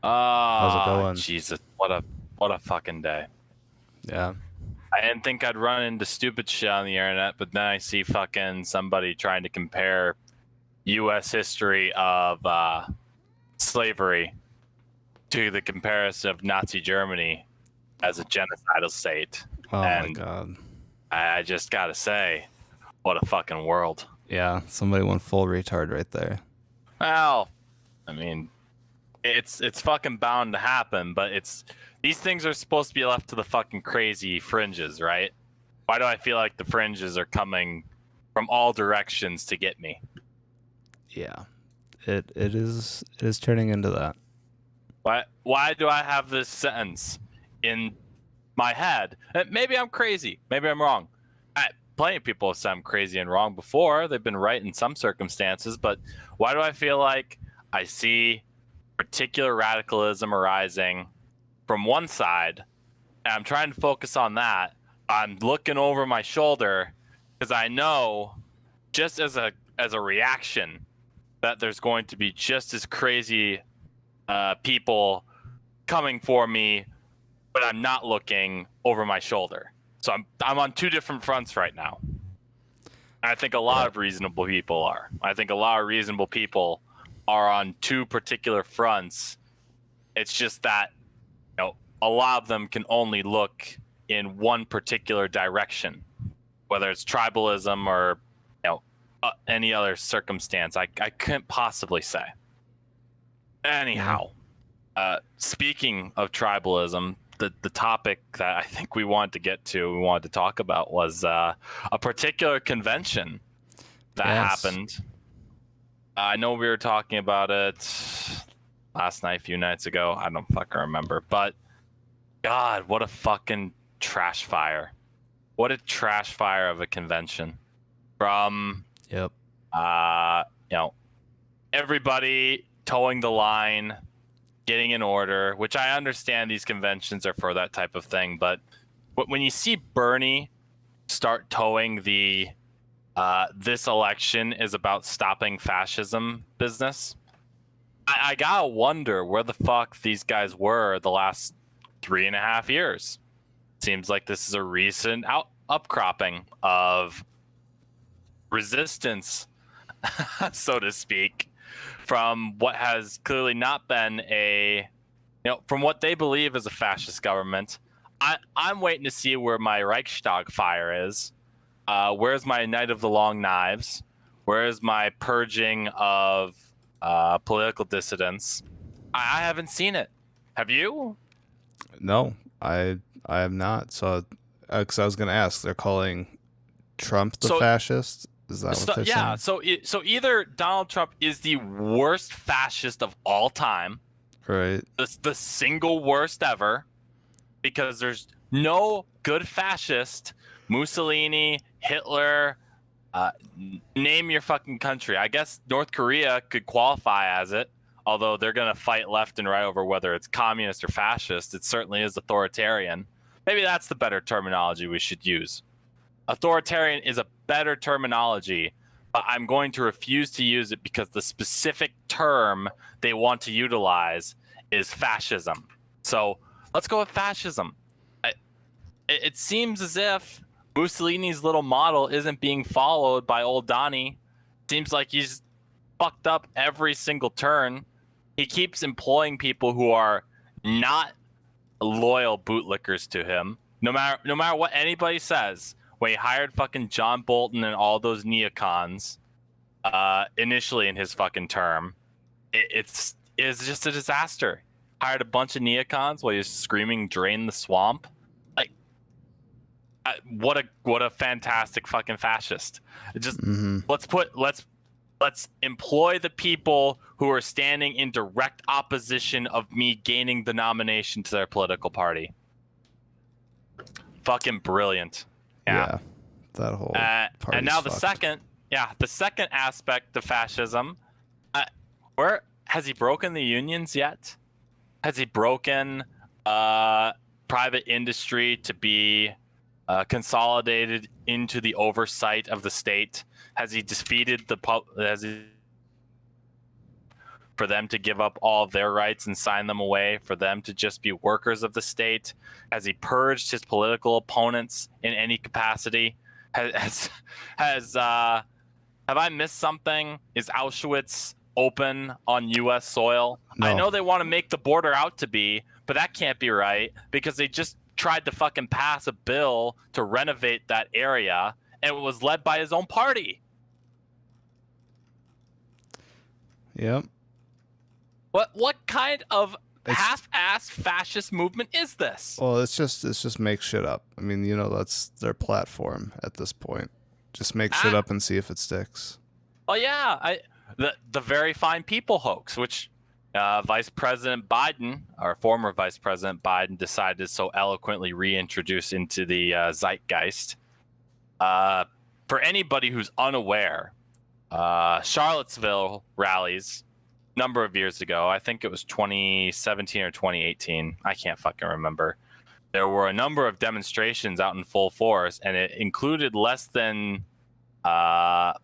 How's it Ah, going? Jesus, what a fucking day. Yeah. I didn't think I'd run into stupid shit on the internet, but then I see fucking somebody trying to compare U.S. history of slavery to the comparison of Nazi Germany as a genocidal state, Oh my and God. I just gotta say, what a fucking world. Yeah. Somebody went full retard right there. Well, I mean, it's fucking bound to happen, but it's these things are supposed to be left to the fucking crazy fringes, right? Why do I feel like the fringes are coming from all directions to get me? Yeah. It is turning into that. Why do I have this sentence in my head? Maybe I'm crazy. Maybe I'm wrong. Plenty of people have said I'm crazy and wrong before. They've been right in some circumstances, but why do I feel like I see particular radicalism arising from one side, and I'm trying to focus on that? I'm looking over my shoulder because I know, just as a reaction, that there's going to be just as crazy people coming for me, but I'm not looking over my shoulder. So I'm on two different fronts right now. I think a lot Yeah. of reasonable people are. I think a lot of reasonable people are on two particular fronts. It's just that, a lot of them can only look in one particular direction, whether it's tribalism or any other circumstance. I couldn't possibly say. Yeah. Anyhow, speaking of tribalism, the topic that I think we wanted to talk about was a particular convention that Yes. happened. I know we were talking about it last night, a few nights ago. I don't fucking remember, but God, what a fucking trash fire! What a trash fire of a convention. From Yep. uh, you know, everybody towing the line, getting in order, which I understand these conventions are for that type of thing. But when you see Bernie start towing the this election is about stopping fascism business, I gotta wonder where the fuck these guys were the last 3.5 years. Seems like this is a recent upcropping of resistance, so to speak, from what has clearly not been from what they believe is a fascist government. I'm waiting to see where my Reichstag fire is. Where's my Night of the Long Knives? Where's my purging of political dissidents? I haven't seen it. Have you? No, I am not. So, because I was gonna ask, they're calling Trump the So, fascist. Is that what they're yeah. saying? So either Donald Trump is the worst fascist of all time, Right. the single worst ever, because there's no good fascist. Mussolini, Hitler, name your fucking country. I guess North Korea could qualify as it, although they're going to fight left and right over whether it's communist or fascist. It certainly is authoritarian. Maybe that's the better terminology we should use. Authoritarian is a better terminology, but I'm going to refuse to use it because the specific term they want to utilize is fascism. So let's go with fascism. It seems as if Mussolini's little model isn't being followed by old Donnie. Seems like he's fucked up every single turn. He keeps employing people who are not loyal bootlickers to him. No matter what anybody says, when he hired fucking John Bolton and all those neocons initially in his fucking term, it's just a disaster. Hired a bunch of neocons while he's screaming "drain the swamp." Like, what a fantastic fucking fascist. Just Mm-hmm. let's employ the people who are standing in direct opposition of me gaining the nomination to their political party. Fucking brilliant. Yeah. Yeah. That whole And party's now the fucked. second aspect of fascism, where has he broken the unions yet? Has he broken private industry to be consolidated into the oversight of the state? Has he defeated for them to give up all of their rights and sign them away, for them to just be workers of the state? Has he purged his political opponents in any capacity? Have I missed something? Is Auschwitz open on U.S. soil? No. I know they want to make the border out to be, but that can't be right because they just tried to fucking pass a bill to renovate that area, and it was led by his own party. Yep. What kind of half-ass fascist movement is this? Well, it's just make shit up. I mean, that's their platform at this point. Just make shit up and see if it sticks. Oh yeah, the very fine people hoax, which Vice President Biden, or former Vice President Biden, decided to so eloquently reintroduce into the zeitgeist. For anybody who's unaware, Charlottesville rallies a number of years ago, I think it was 2017 or 2018, I can't fucking remember. There were a number of demonstrations out in full force, and it included less than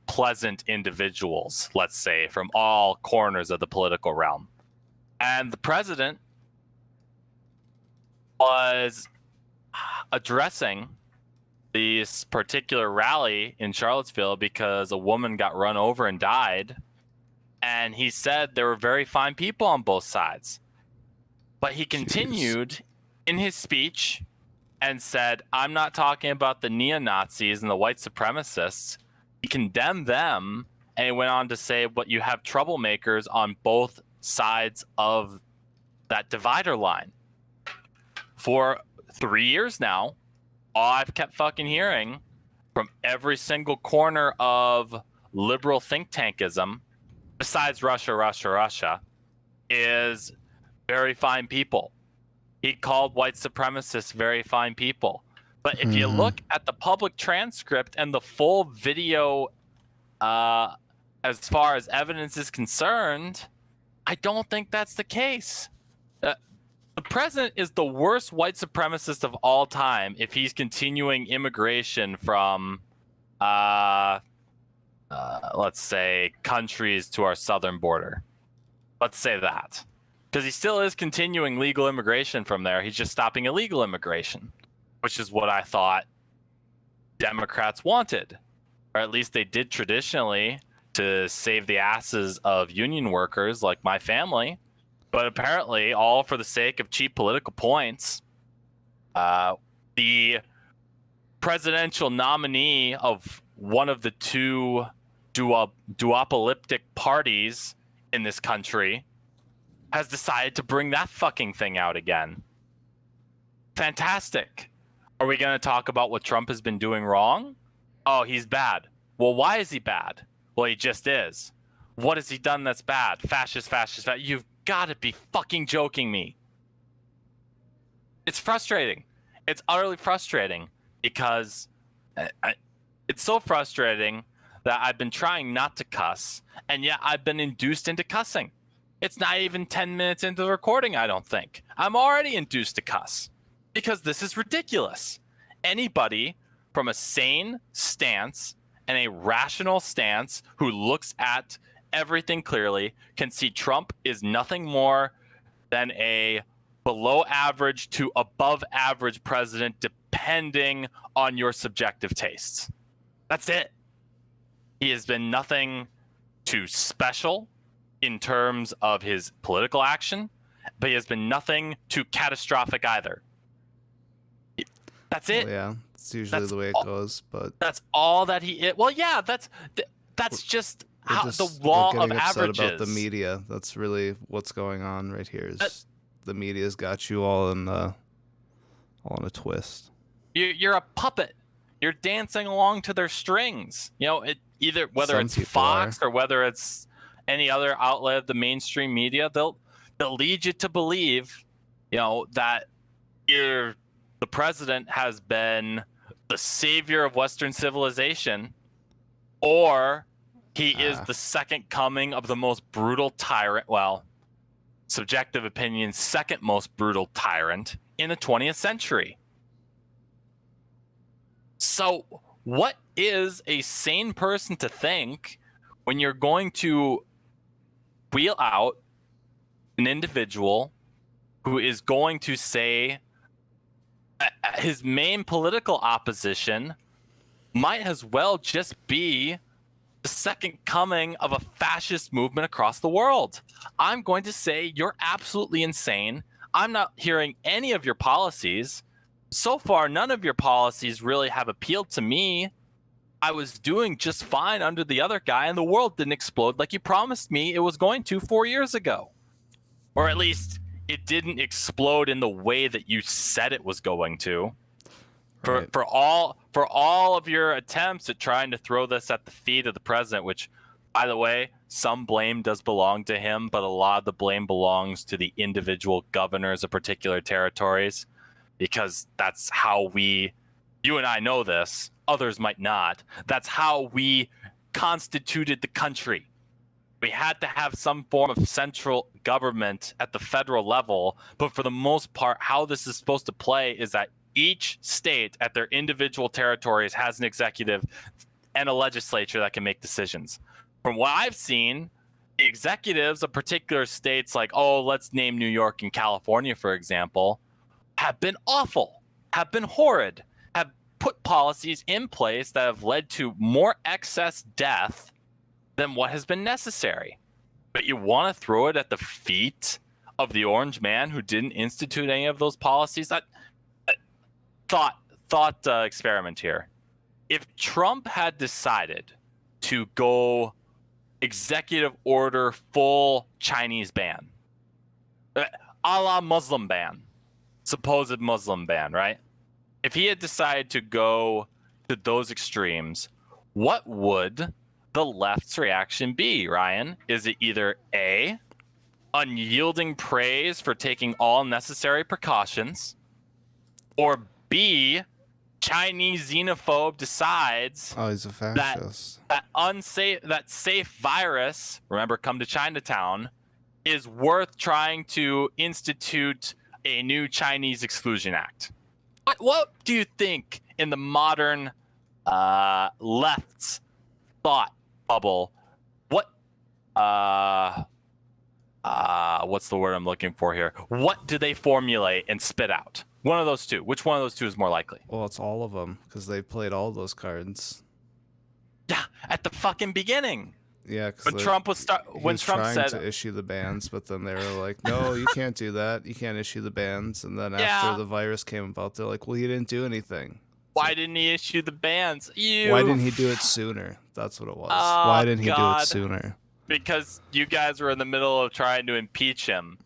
pleasant individuals, let's say, from all corners of the political realm. And the president was addressing this particular rally in Charlottesville because a woman got run over and died. And he said there were very fine people on both sides. But he continued in his speech and said, I'm not talking about the neo-Nazis and the white supremacists. He condemned them, and he went on to say, but you have troublemakers on both sides of that divider line. For 3 years now, all I've kept fucking hearing from every single corner of liberal think tankism, besides Russia, is very fine people. He called white supremacists very fine people. But if you look at the public transcript and the full video, as far as evidence is concerned, I don't think that's the case. The president is the worst white supremacist of all time if he's continuing immigration from, let's say, countries to our southern border. Let's say that. Because he still is continuing legal immigration from there. He's just stopping illegal immigration, which is what I thought Democrats wanted, or at least they did traditionally, to save the asses of union workers like my family. But apparently, all for the sake of cheap political points, the presidential nominee of one of the two duopolistic parties in this country has decided to bring that fucking thing out again. Fantastic. Are we going to talk about what Trump has been doing wrong? Oh, he's bad. Well, why is he bad? Well, he just is. What has he done that's bad? Fascist. You've got to be fucking joking me. It's frustrating. It's utterly frustrating because it's so frustrating that I've been trying not to cuss, and yet I've been induced into cussing. It's not even 10 minutes into the recording, I don't think. I'm already induced to cuss because this is ridiculous. Anybody from a sane stance and a rational stance who looks at everything clearly can see Trump is nothing more than a below average to above average president, depending on your subjective tastes. That's it. He has been nothing too special in terms of his political action, but he has been nothing too catastrophic either. That's it. Well, yeah, it's usually the way it goes, but that's all that he is. Well, yeah, that's just how the law of averages. About the media. That's really what's going on right here. Is the media's got you all in a twist. You're a puppet. You're dancing along to their strings. Whether it's Fox or whether it's any other outlet of the mainstream media, they'll lead you to believe, that the president has been the savior of Western civilization, or he is the second coming of the most brutal tyrant. Well, subjective opinion, second most brutal tyrant in the 20th century. So what is a sane person to think when you're going to wheel out an individual who is going to say his main political opposition might as well just be the second coming of a fascist movement across the world. I'm going to say you're absolutely insane. I'm not hearing any of your policies. So far, none of your policies really have appealed to me. I was doing just fine under the other guy, and the world didn't explode like you promised me it was going to 4 years ago. Or at least it didn't explode in the way that you said it was going to. Right. For all of your attempts at trying to throw this at the feet of the president, which, by the way, some blame does belong to him, but a lot of the blame belongs to the individual governors of particular territories, because that's how you and I know this, others might not. That's how we constituted the country. We had to have some form of central government at the federal level, but for the most part, how this is supposed to play is that each state at their individual territories has an executive and a legislature that can make decisions. From what I've seen, the executives of particular states, like, let's name New York and California, for example, have been awful, have been horrid, have put policies in place that have led to more excess death than what has been necessary. But you want to throw it at the feet of the orange man who didn't institute any of those policies? Thought experiment here. If Trump had decided to go executive order full Chinese ban, a la Muslim ban, supposed Muslim ban, right? If he had decided to go to those extremes, what would the left's reaction be, Ryan? Is it either A, unyielding praise for taking all necessary precautions, or B, Chinese xenophobe decides he's a fascist. that safe virus, remember, come to Chinatown, is worth trying to institute a new Chinese Exclusion Act? What do you think in the modern left's thought bubble? What's the word I'm looking for here? What do they formulate and spit out? One of those two. Which one of those two is more likely? Well, it's all of them, because they played all those cards. Yeah, at the fucking beginning. Yeah, when Trump Trump said to issue the bans, but then they were like, "No, you can't do that. You can't issue the bans." And then after the virus came about, they're like, "Well, he didn't do anything. Why didn't he issue the bans? Why didn't he do it sooner?" That's what it was. Why didn't he do it sooner? Because you guys were in the middle of trying to impeach him.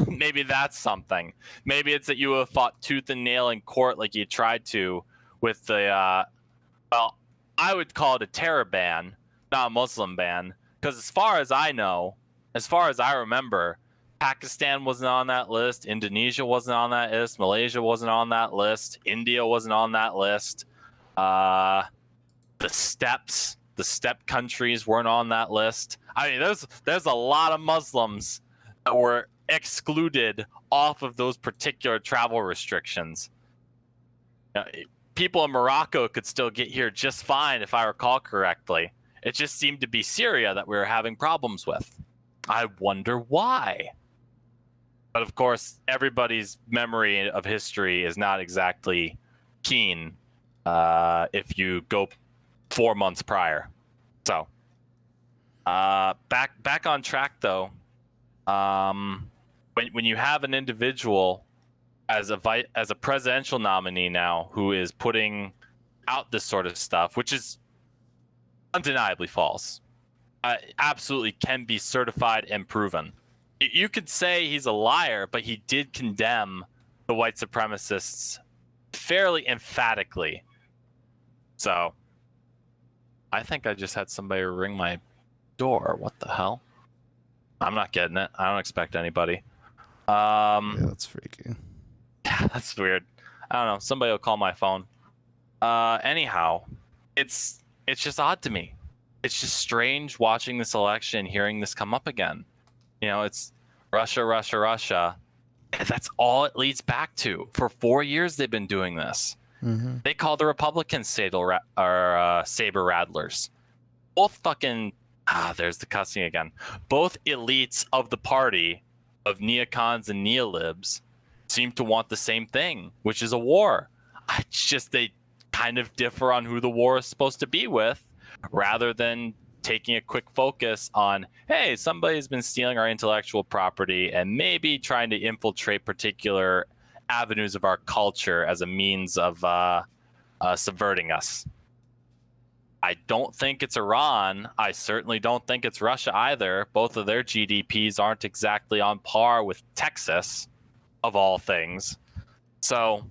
Maybe that's something. Maybe it's that you have fought tooth and nail in court like you tried to with the, I would call it a terror ban, not a Muslim ban. Because as far as I know, as far as I remember, Pakistan wasn't on that list, Indonesia wasn't on that list, Malaysia wasn't on that list, India wasn't on that list. The steppe countries weren't on that list. I mean, there's a lot of Muslims that were excluded off of those particular travel restrictions. People in Morocco could still get here just fine, if I recall correctly. It just seemed to be Syria that we were having problems with. I wonder why. But of course, everybody's memory of history is not exactly keen if you go 4 months prior. So, back on track though. When you have an individual as a presidential nominee now who is putting out this sort of stuff, which is undeniably false, absolutely can be certified and proven. You could say he's a liar, but he did condemn the white supremacists fairly emphatically. So, I think I just had somebody ring my door. What the hell? I'm not getting it. I don't expect anybody. Yeah, that's freaky. Yeah, that's weird. I don't know. Somebody will call my phone. Anyhow, it's just odd to me. It's just strange watching this election, hearing this come up again. You know, it's Russia, Russia, Russia. And that's all it leads back to. For 4 years, they've been doing this. Mm-hmm. They call the Republicans saber rattlers. Both fucking there's the cussing again. Both elites of the party, of neocons and neolibs, seem to want the same thing, which is a war. It's just they kind of differ on who the war is supposed to be with, rather than taking a quick focus on, hey, somebody's been stealing our intellectual property and maybe trying to infiltrate particular avenues of our culture as a means of subverting us. I don't think it's Iran. I certainly don't think it's Russia either. Both of their GDPs aren't exactly on par with Texas, of all things. So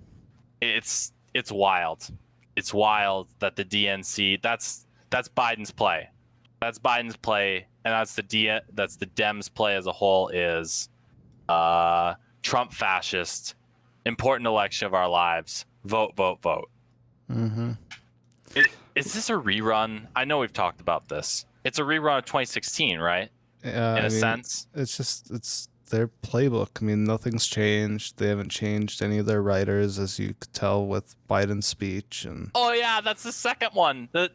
it's wild. It's wild that the DNC, that's Biden's play. That's Biden's play, and that's the Dems play as a whole, is Trump fascist, important election of our lives. Vote, vote, vote. Mm-hmm. Is this a rerun? I know we've talked about this. It's a rerun of 2016, right? In a sense. It's their playbook. I mean, nothing's changed. They haven't changed any of their writers, as you could tell with Biden's speech. And oh yeah, that's the second one. The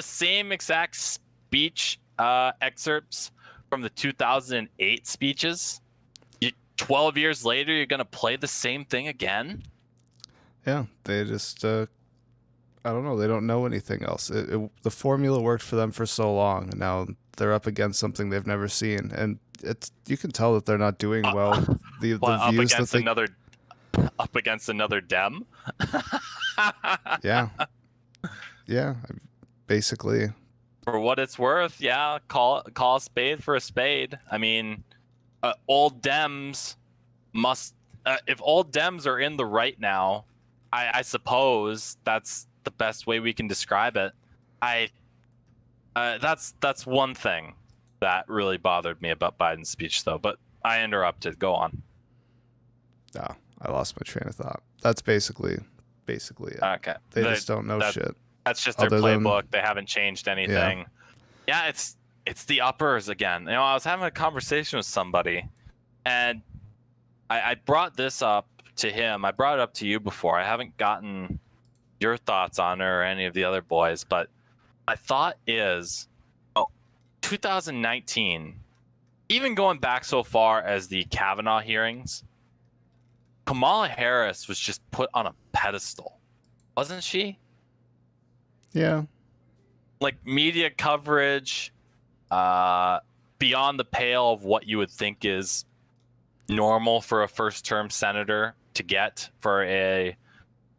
same exact speech excerpts from the 2008 speeches. 12 years later, you're gonna play the same thing again? Yeah, they just I don't know. They don't know anything else. The formula worked for them for so long, and now they're up against something they've never seen, and you can tell that they're not doing well. The views that they up against another Dem. yeah, basically. For what it's worth, yeah, call a spade for a spade. I mean, old Dems must. If old Dems are in the right now, I suppose that's the best way we can describe it. That's one thing that really bothered me about Biden's speech, though. But I interrupted. Go on. Ah, I lost my train of thought. That's basically it. Okay. They just don't know shit. That's just their playbook. They haven't changed anything. Yeah, it's the uppers again. You know, I was having a conversation with somebody, and I brought this up to him. I brought it up to you before. I haven't gotten your thoughts on it or any of the other boys, but my thought is, 2019, even going back so far as the Kavanaugh hearings, Kamala Harris was just put on a pedestal, wasn't she? Yeah. Like media coverage, beyond the pale of what you would think is normal for a first-term senator to get for a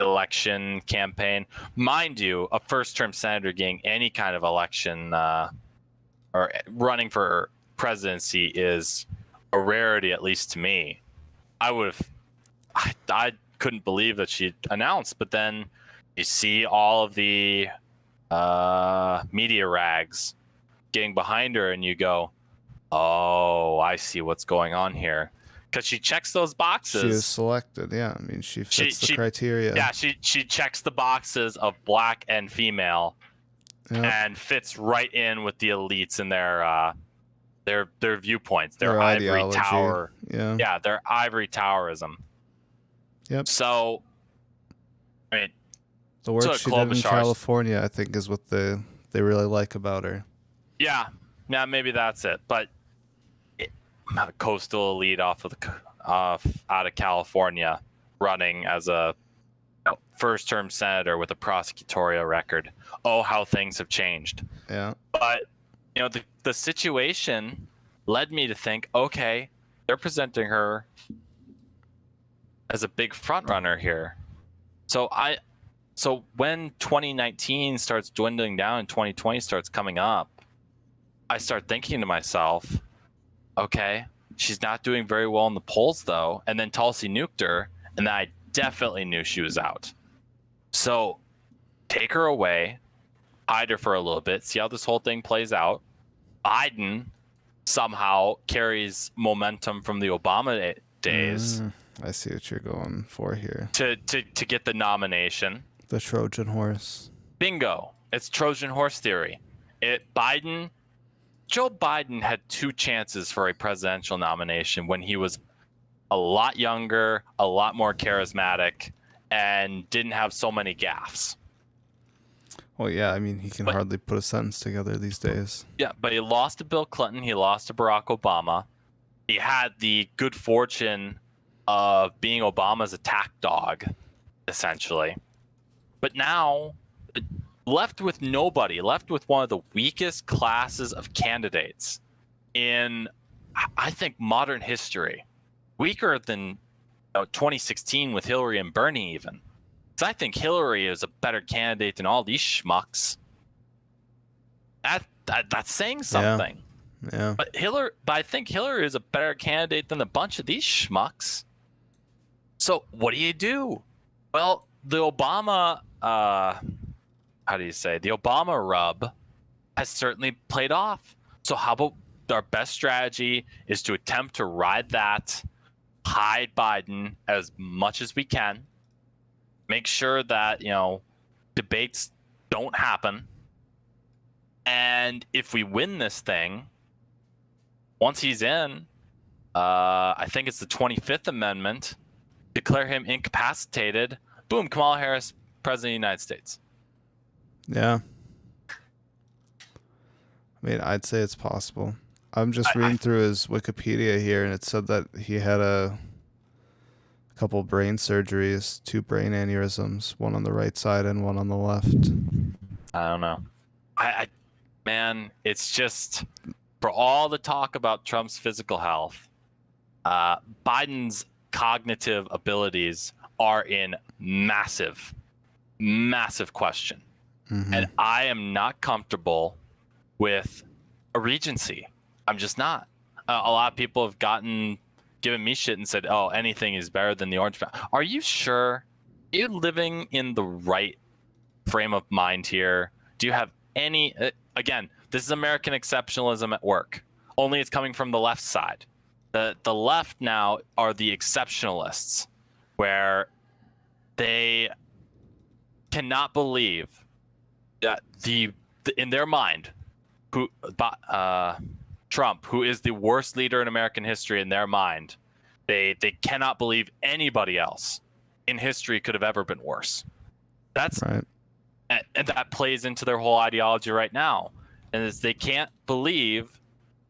election campaign. Mind you, a first-term senator getting any kind of election or running for presidency is a rarity, at least to me. I couldn't believe that she announced, but then you see all of the media rags getting behind her, and you go, oh, I see what's going on here. Because she checks those boxes. She is selected, yeah. I mean, she fits the criteria. Yeah, she checks the boxes of black and female, and fits right in with the elites and their viewpoints, their ivory ideology. tower. Yeah, their ivory towerism. Yep. So, I mean, the work she did in California, I think, is what they really like about her. Yeah, maybe that's it. But a coastal elite out of California, running as a first-term senator with a prosecutorial record. Oh, how things have changed. Yeah. But the situation led me to think, okay, they're presenting her as a big front runner here. So when 2019 starts dwindling down and 2020 starts coming up, I start thinking to myself, okay, she's not doing very well in the polls, though. And then Tulsi nuked her, and then I definitely knew she was out. So take her away, hide her for a little bit, see how this whole thing plays out. Biden somehow carries momentum from the Obama days. I see what you're going for here. To get the nomination. The Trojan horse. Bingo. It's Trojan horse theory. Joe Biden had two chances for a presidential nomination when he was a lot younger, a lot more charismatic, and didn't have so many gaffes. Well, yeah, I mean, he can But hardly put a sentence together these days. yeah, but he lost to Bill Clinton. He lost to Barack Obama. He had the good fortune of being Obama's attack dog, essentially. But now, left with nobody, left with one of the weakest classes of candidates in, I think, modern history. Weaker than 2016 with Hillary and Bernie, even. Because I think Hillary is a better candidate than all these schmucks. That's saying something. Yeah. But I think Hillary is a better candidate than a bunch of these schmucks. So what do you do? Well, the Obama, how do you say? The Obama rub has certainly played off. So how about our best strategy is to attempt to ride that, hide Biden as much as we can, make sure that, debates don't happen. And if we win this thing, once he's in, I think it's the 25th Amendment, declare him incapacitated. Boom, Kamala Harris, President of the United States. Yeah. I mean, I'd say it's possible. I'm just reading through his Wikipedia here, and it said that he had a couple brain surgeries, 2 brain aneurysms, one on the right side and one on the left. I don't know. Man, it's just, for all the talk about Trump's physical health, Biden's cognitive abilities are in massive question. Mm-hmm. And I am not comfortable with a regency. I'm just not. A lot of people have given me shit and said, oh, anything is better than the orange man. Are you sure? Are you living in the right frame of mind here? Do you have any, again, this is American exceptionalism at work, only it's coming from the left side. The left now are the exceptionalists, where they cannot believe that in their mind, Trump, who is the worst leader in American history in their mind, they cannot believe anybody else in history could have ever been worse. That's right. And that plays into their whole ideology right now. And is they can't believe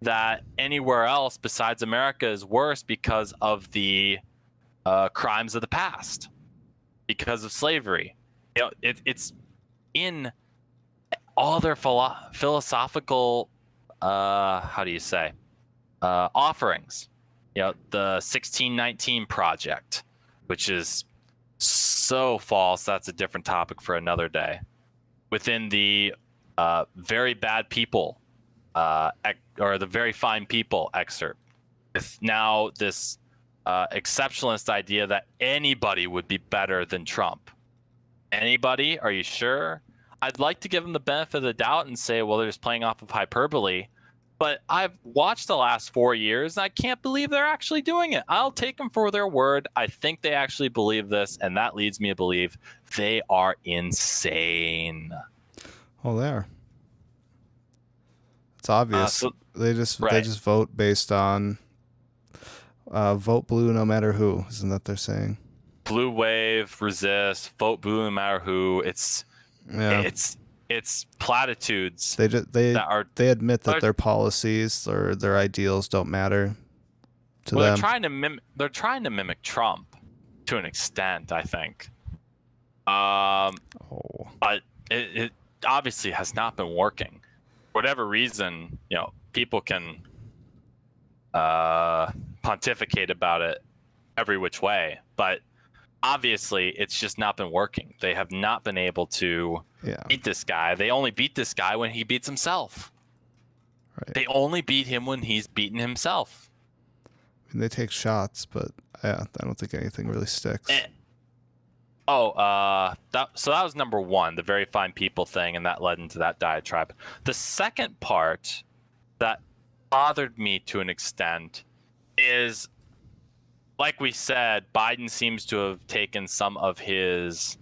that anywhere else besides America is worse because of the crimes of the past, because of slavery. It's in all their philosophical, how do you say, offerings. The 1619 Project, which is so false. That's a different topic for another day. Within the very bad people, or the very fine people excerpt, it's now this exceptionalist idea that anybody would be better than Trump. Anybody? Are you sure? I'd like to give them the benefit of the doubt and say, well, they're just playing off of hyperbole. But I've watched the last 4 years, and I can't believe they're actually doing it. I'll take them for their word. I think they actually believe this, and that leads me to believe they are insane. Well, they are. It's obvious. They just vote based on vote blue no matter who. Isn't that they're saying? Blue wave, resist, vote blue no matter who. It's platitudes. They admit that their policies or their ideals don't matter to them. They're trying to mimic Trump to an extent, I think. But it obviously has not been working. For whatever reason, people can pontificate about it every which way, but obviously it's just not been working. They have not been able to beat this guy. They only beat this guy when he beats himself. Right. They only beat him when he's beaten himself. I mean, they take shots, but I don't think anything really sticks. So that was number one, the very fine people thing, and that led into that diatribe. The second part that bothered me to an extent is, like we said, Biden seems to have taken some of his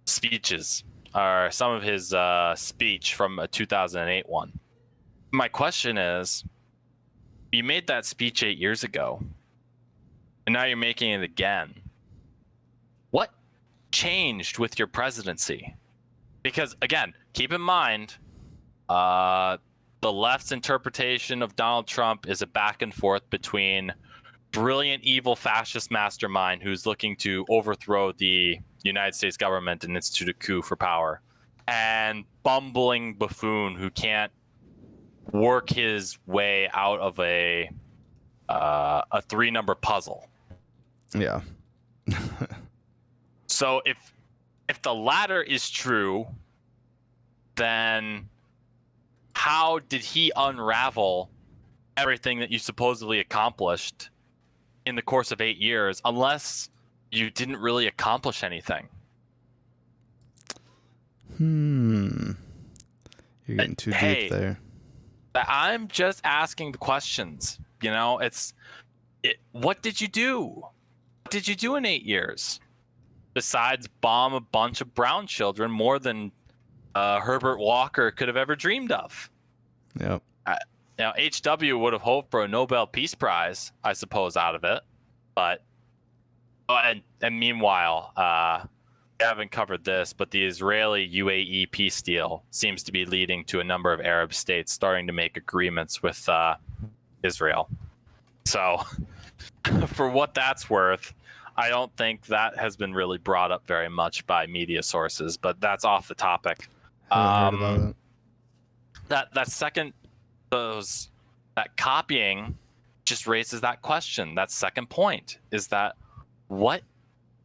speeches, or some of his speech from a 2008 one. My question is, you made that speech 8 years ago, and now you're making it again. What changed with your presidency? Because again, keep in mind, the left's interpretation of Donald Trump is a back and forth between brilliant evil fascist mastermind who's looking to overthrow the United States government and institute a coup for power, and bumbling buffoon who can't work his way out of a 3-number puzzle. Yeah. So if the latter is true, then how did he unravel everything that you supposedly accomplished in the course of 8 years, unless you didn't really accomplish anything? You're getting too Hey, deep there. I'm just asking the questions. What did you do? What did you do in 8 years? Besides bomb a bunch of brown children more than Herbert Walker could have ever dreamed of. Yep. Now, HW would have hoped for a Nobel Peace Prize, I suppose, out of it. But, and meanwhile, we haven't covered this, but the Israeli-UAE peace deal seems to be leading to a number of Arab states starting to make agreements with Israel. So, for what that's worth, I don't think that has been really brought up very much by media sources, but that's off the topic. Haven't heard about it. That copying just raises that question. That second point is that what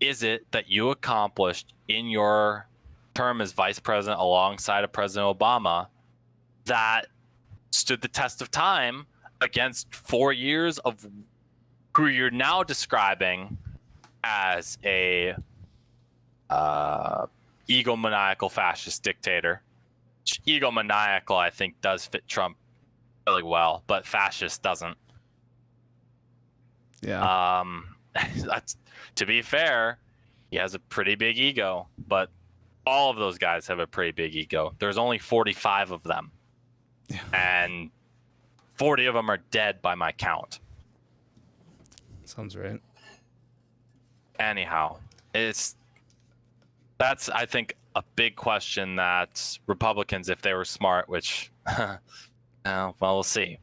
is it that you accomplished in your term as vice president alongside of President Obama that stood the test of time against 4 years of who you're now describing as a egomaniacal fascist dictator? Egomaniacal, I think, does fit Trump really well, but fascist doesn't. Yeah. That's, to be fair, he has a pretty big ego, but all of those guys have a pretty big ego. There's only 45 of them, and 40 of them are dead by my count. Sounds right. Anyhow, that's I think a big question that Republicans, if they were smart, which well, we'll see,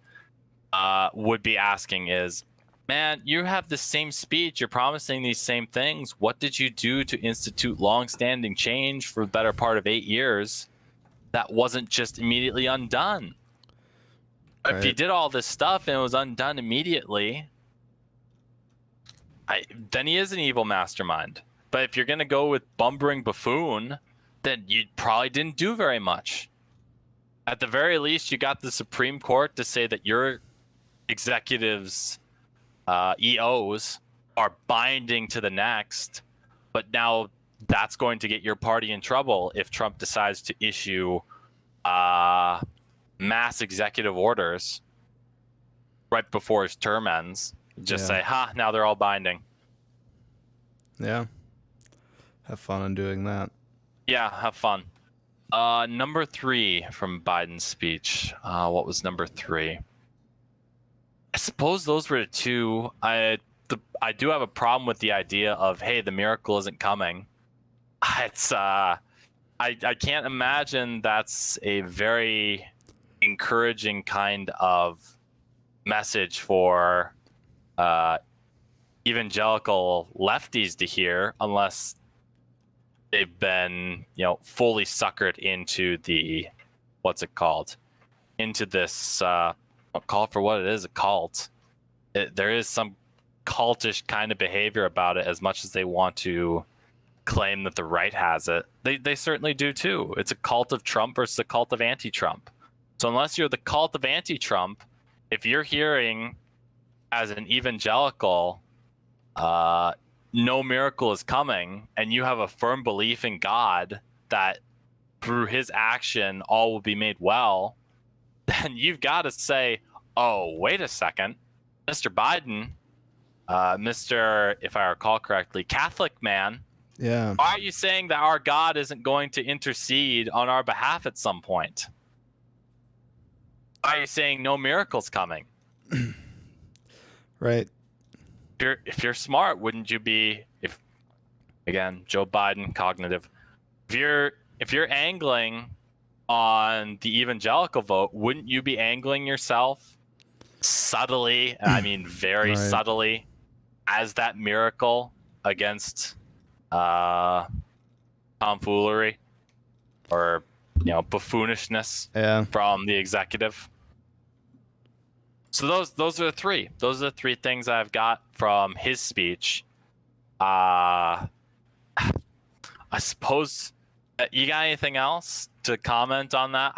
would be asking is, man, you have the same speech, you're promising these same things. What did you do to institute long-standing change for the better part of 8 years that wasn't just immediately undone? Right. If you did all this stuff and it was undone immediately, then he is an evil mastermind. But if you're going to go with bumbling buffoon, then you probably didn't do very much. At the very least, you got the Supreme Court to say that your executives' EOs are binding to the next, but now that's going to get your party in trouble if Trump decides to issue mass executive orders right before his term ends. Just say, now they're all binding. Yeah. Have fun on doing that. Yeah, have fun. Number 3 from Biden's speech. What was number 3? I suppose those were the two. I do have a problem with the idea of, hey, the miracle isn't coming. It's I can't imagine that's a very encouraging kind of message for evangelical lefties to hear, unless they've been, fully suckered into the, into this, call for what it is, a cult. There is some cultish kind of behavior about it, as much as they want to claim that the right has it. They certainly do too. It's a cult of Trump versus a cult of anti-Trump. So unless you're the cult of anti-Trump, if you're hearing as an evangelical, no miracle is coming, and you have a firm belief in God that through his action all will be made well, then you've got to say, oh, wait a second, Mr. Biden, Mr., if I recall correctly, Catholic man, yeah, why are you saying that our God isn't going to intercede on our behalf at some point? Why are you saying no miracle's coming? Right. If you're smart, wouldn't you be, if again, Joe Biden, cognitive, if you're if you're angling on the evangelical vote, wouldn't you be angling yourself subtly, and I mean very Right. subtly, as that miracle against tomfoolery or buffoonishness Yeah. from the executive? So those are the three. Those are the three things I've got from his speech. I suppose you got anything else to comment on that?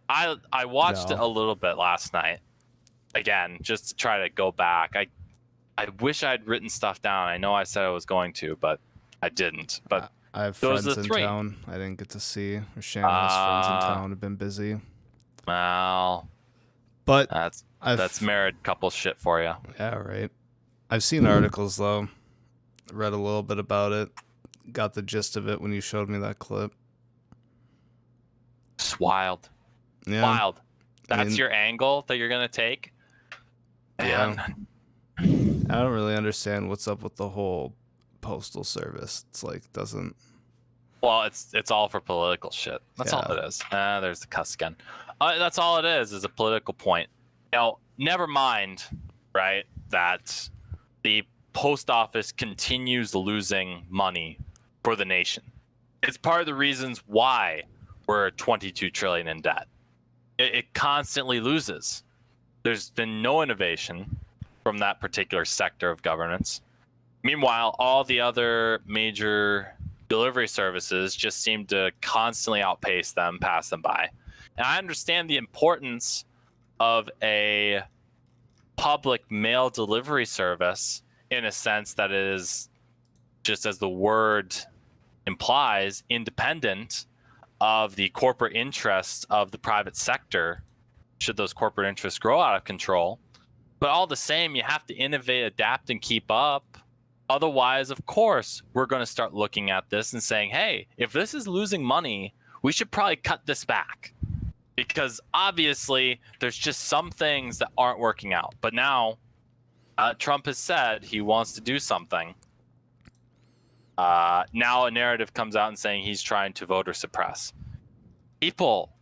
I watched it No. a little bit last night. Again, just to try to go back. I wish I'd written stuff down. I know I said I was going to, but I didn't. But I have those friends are the in three. town I didn't get to see. Or Shannon has friends in town have been busy. Well, But that's married couple shit for you. Yeah, right. I've seen articles though. Read a little bit about it. Got the gist of it when you showed me that clip. It's wild. Yeah. Wild. I That's mean, your angle that you're gonna take? Yeah. Man. I don't really understand what's up with the whole postal service. It's like doesn't. Well, it's all for political shit. That's all it is. There's the cuss again. That's all it is a political point. Never mind, right, that the post office continues losing money for the nation. It's part of the reasons why we're 22 trillion in debt. It constantly loses. There's been no innovation from that particular sector of governance. Meanwhile, all the other major delivery services just seem to constantly outpace them, pass them by. And I understand the importance of a public mail delivery service in a sense that it is, just as the word implies, independent of the corporate interests of the private sector, should those corporate interests grow out of control. But all the same, you have to innovate, adapt, and keep up. Otherwise, of course, we're going to start looking at this and saying, hey, if this is losing money, we should probably cut this back. Because obviously, there's just some things that aren't working out. But now, Trump has said he wants to do something. Now a narrative comes out and saying he's trying to voter suppress. People,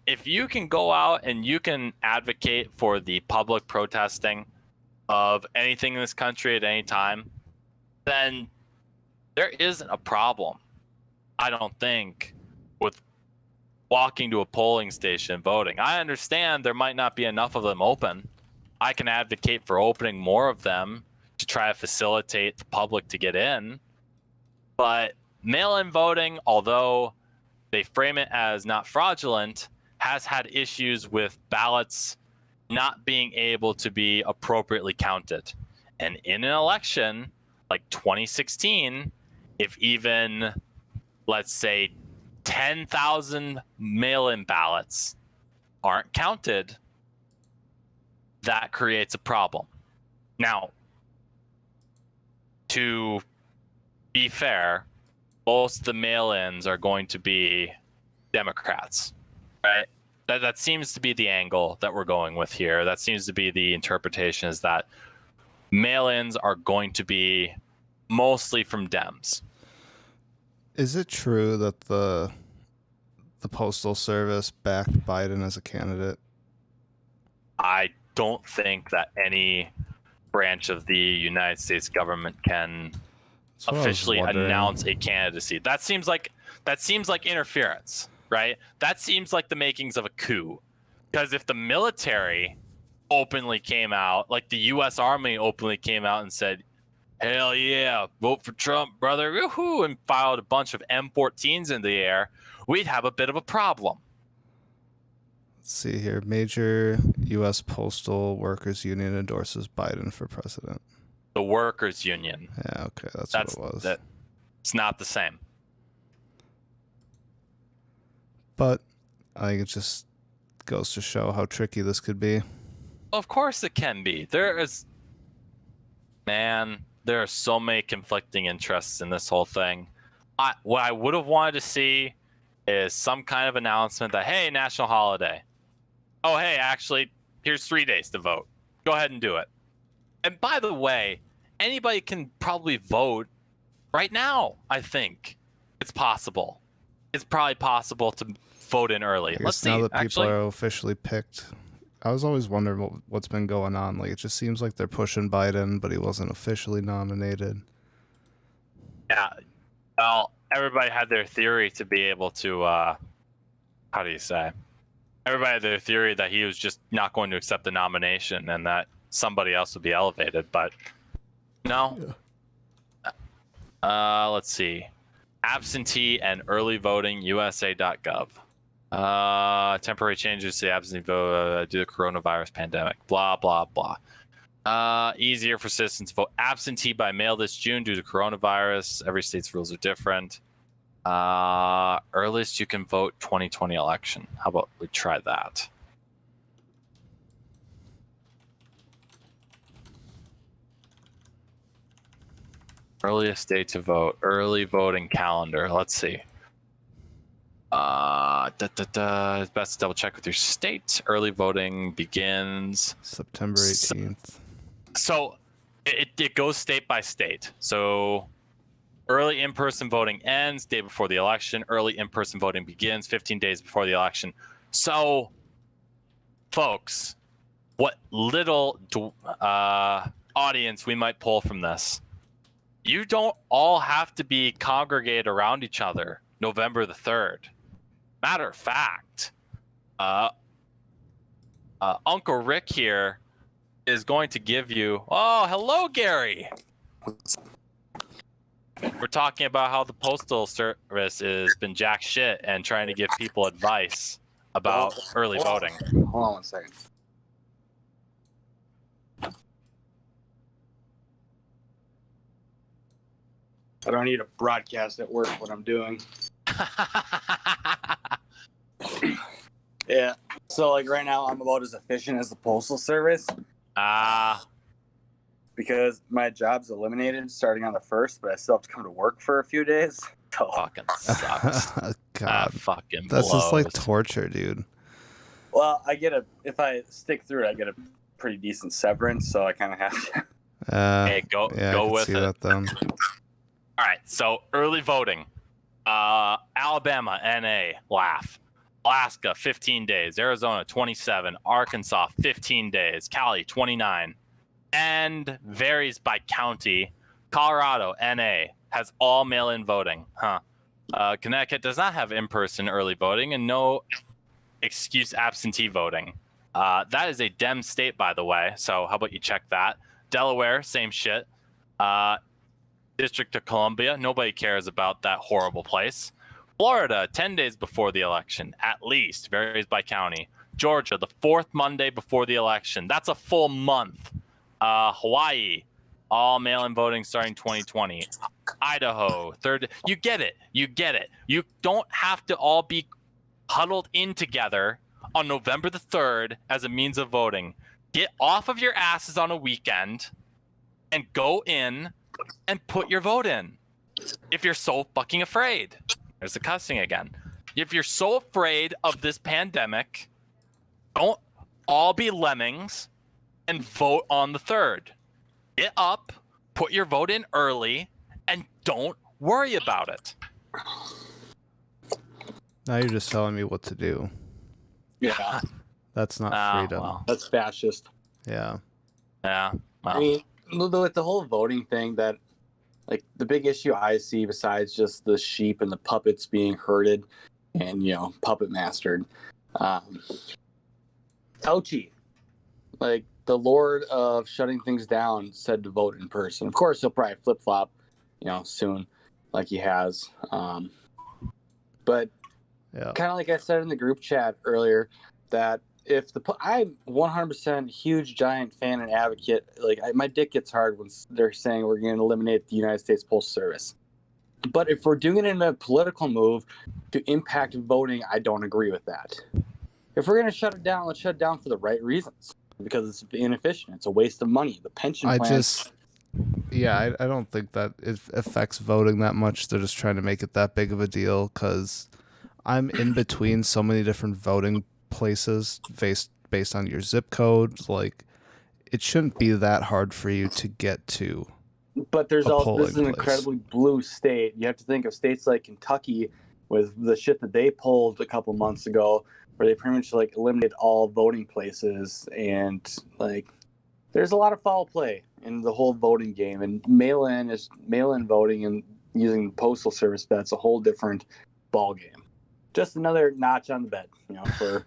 if you can go out and you can advocate for the public protesting of anything in this country at any time, then there isn't a problem, I don't think, with walking to a polling station and voting. I understand there might not be enough of them open. I can advocate for opening more of them to try to facilitate the public to get in. But mail-in voting, although they frame it as not fraudulent, has had issues with ballots not being able to be appropriately counted. And in an election like 2016, if even, let's say, 10,000 mail-in ballots aren't counted, that creates a problem. Now, to be fair, most of the mail-ins are going to be Democrats, right? That seems to be the angle that we're going with here. That seems to be the interpretation, is that mail-ins are going to be mostly from Dems. Is it true that the Postal Service backed Biden as a candidate? I don't think that any branch of the United States government can officially announce a candidacy. That seems like interference, right? That seems like the makings of a coup. Because if the military openly came out, like the U.S. Army openly came out and said, hell yeah, vote for Trump, brother, woohoo, and filed a bunch of M14s in the air, we'd have a bit of a problem. Let's see here. Major U.S. Postal Workers Union endorses Biden for president. The Workers Union. Yeah, okay, that's what it was. It's not the same. But I think it just goes to show how tricky this could be. Of course it can be. There are so many conflicting interests in this whole thing. What I would have wanted to see is some kind of announcement that, hey, national holiday. Oh, hey, actually, here's 3 days to vote. Go ahead and do it. And by the way, anybody can probably vote right now, I think it's possible. It's probably possible to vote in early. I Let's guess now see. that people Actually, are officially picked, I was always wondering what's been going on. Like, it just seems like they're pushing Biden, but he wasn't officially nominated. yeah. Well, everybody had their theory to be able to. How do you say? Everybody had their theory that he was just not going to accept the nomination and that somebody else would be elevated, but no. Let's see. Absentee and early voting, USA.gov. Temporary changes to the absentee vote due to coronavirus pandemic. Blah, blah, blah. Easier for citizens to vote absentee by mail this June due to coronavirus. Every state's rules are different. Earliest you can vote 2020 election. How about we try that? Earliest date to vote. Early voting calendar. Let's see. It's best to double check with your state. Early voting begins September 18th. So it goes state by state. So early in-person voting ends day before the election. Early in-person voting begins 15 days before the election. So, folks, what little audience we might pull from this, you don't all have to be congregated around each other November the 3rd. Matter of fact, Uncle Rick here is going to give you... Oh, hello, Gary. We're talking about how the Postal Service has been jack shit and trying to give people advice about early voting. Hold on 1 second. I don't need to broadcast at work what I'm doing. Yeah. So, like, right now, I'm about as efficient as the Postal Service because my job's eliminated starting on the 1st, but I still have to come to work for a few days. So, fucking sucks. God, That fucking that's blows. just like torture, dude. well, if I stick through it, I get a pretty decent severance, so I kind of have to. Hey, go I can with see it. that then. All right, so early voting. Alabama, NA, laugh. Alaska, 15 days. Arizona, 27. Arkansas, 15 days. Cali, 29. And varies by county. Colorado, NA, has all mail-in voting. Connecticut does not have in-person early voting and no excuse absentee voting. That is a Dem state, by the way, so how about you check that. Delaware, same shit. District of Columbia, nobody cares about that horrible place. Florida, 10 days before the election, at least, varies by county. Georgia, the 4th Monday before the election. That's a full month. Hawaii, all mail-in voting starting 2020. Idaho, 3rd. You get it. You get it. You don't have to all be huddled in together on November the 3rd as a means of voting. Get off of your asses on a weekend and go in and put your vote in. If you're so fucking afraid. There's the cussing again. If you're so afraid of this pandemic, don't all be lemmings and vote on the 3rd. Get up, put your vote in early, and don't worry about it. Now you're just telling me what to do. Yeah, That's not freedom. Well, that's fascist. Yeah. yeah. Well, I mean, with the whole voting thing, that like the big issue I see besides just the sheep and the puppets being herded and puppet mastered, Fauci, like the Lord of shutting things down, said to vote in person. Of course, he'll probably flip flop, soon, like he has. But Yeah. kind of like I said in the group chat earlier, that if I'm 100% huge giant fan and advocate, like my dick gets hard when they're saying we're going to eliminate the United States Postal Service. But if we're doing it in a political move to impact voting, I don't agree with that. If we're going to shut it down, let's shut it down for the right reasons, because it's inefficient. It's a waste of money. The pension plan. I don't think that it affects voting that much. They're just trying to make it that big of a deal because I'm in between so many different voting places based on your zip code. Like, it shouldn't be that hard for you to get to But there's a also, this is polling an place. incredibly blue state. You have to think of states like Kentucky with the shit that they pulled a couple months ago, where they pretty much like eliminated all voting places, and like there's a lot of foul play in the whole voting game. And mail-in voting and using the postal service. That's a whole different ball game. Just another notch on the bed, for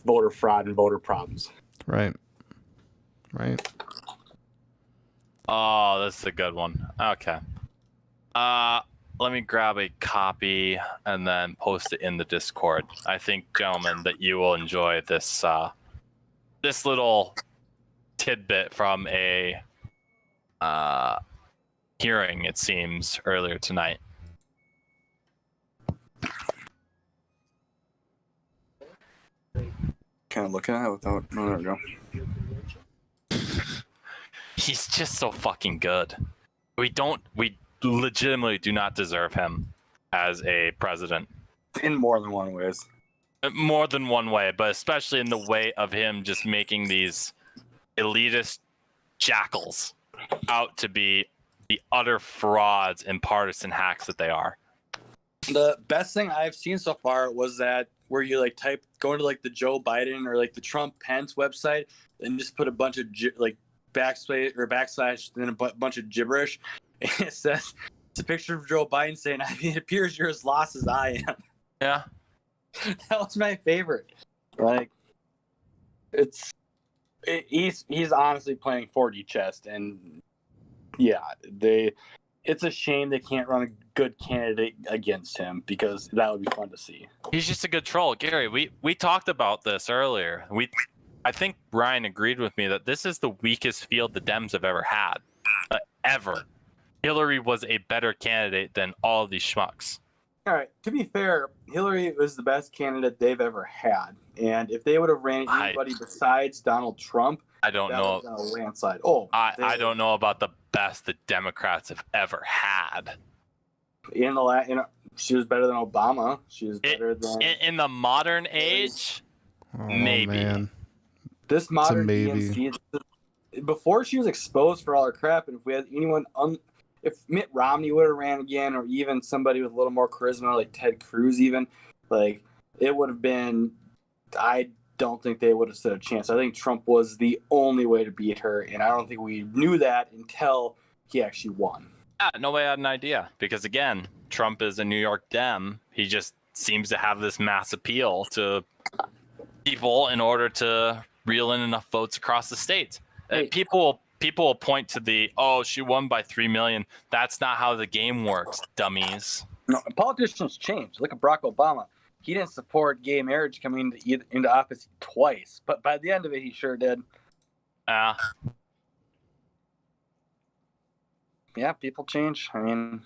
voter fraud and voter problems. Right. Right. Oh, this is a good one. Okay. Let me grab a copy and then post it in the Discord. I think, gentlemen, that you will enjoy this this little tidbit from a hearing, it seems, earlier tonight. Kind of looking at it without. Oh, there we go. He's just so fucking good. We legitimately do not deserve him as a president. In more than one ways. More than one way, but especially in the way of him just making these elitist jackals out to be the utter frauds and partisan hacks that they are. The best thing I've seen so far was that where you like go into like the Joe Biden or like the Trump Pence website and just put a bunch of backslash then a bunch of gibberish. And it says it's a picture of Joe Biden saying, "I mean, it appears you're as lost as I am." Yeah. That was my favorite. Like, he's honestly playing 4D chess, and yeah, it's a shame they can't run a good candidate against him because that would be fun to see. He's just a good troll. Gary, we talked about this earlier. I think Ryan agreed with me that this is the weakest field the Dems have ever had. Ever. Hillary was a better candidate than all of these schmucks. All right. To be fair, Hillary was the best candidate they've ever had, and if they would have ran anybody besides Donald Trump, I don't know. That was a landslide. Oh, I don't know about the best the Democrats have ever had. She was better than Obama. She was better than in the modern age. Maybe. Man. This modern maybe. DNC. Before she was exposed for all her crap, and if we had anyone if Mitt Romney would have ran again, or even somebody with a little more charisma, like Ted Cruz, even, like, it would have been, I don't think they would have stood a chance. I think Trump was the only way to beat her, and I don't think we knew that until he actually won. Yeah, nobody had an idea, because again, Trump is a New York Dem. He just seems to have this mass appeal to people in order to reel in enough votes across the state. Hey. People will point to she won by 3 million. That's not how the game works, dummies. No, politicians change. Look at Barack Obama. He didn't support gay marriage coming into office twice, but by the end of it, he sure did. Yeah, people change. I mean,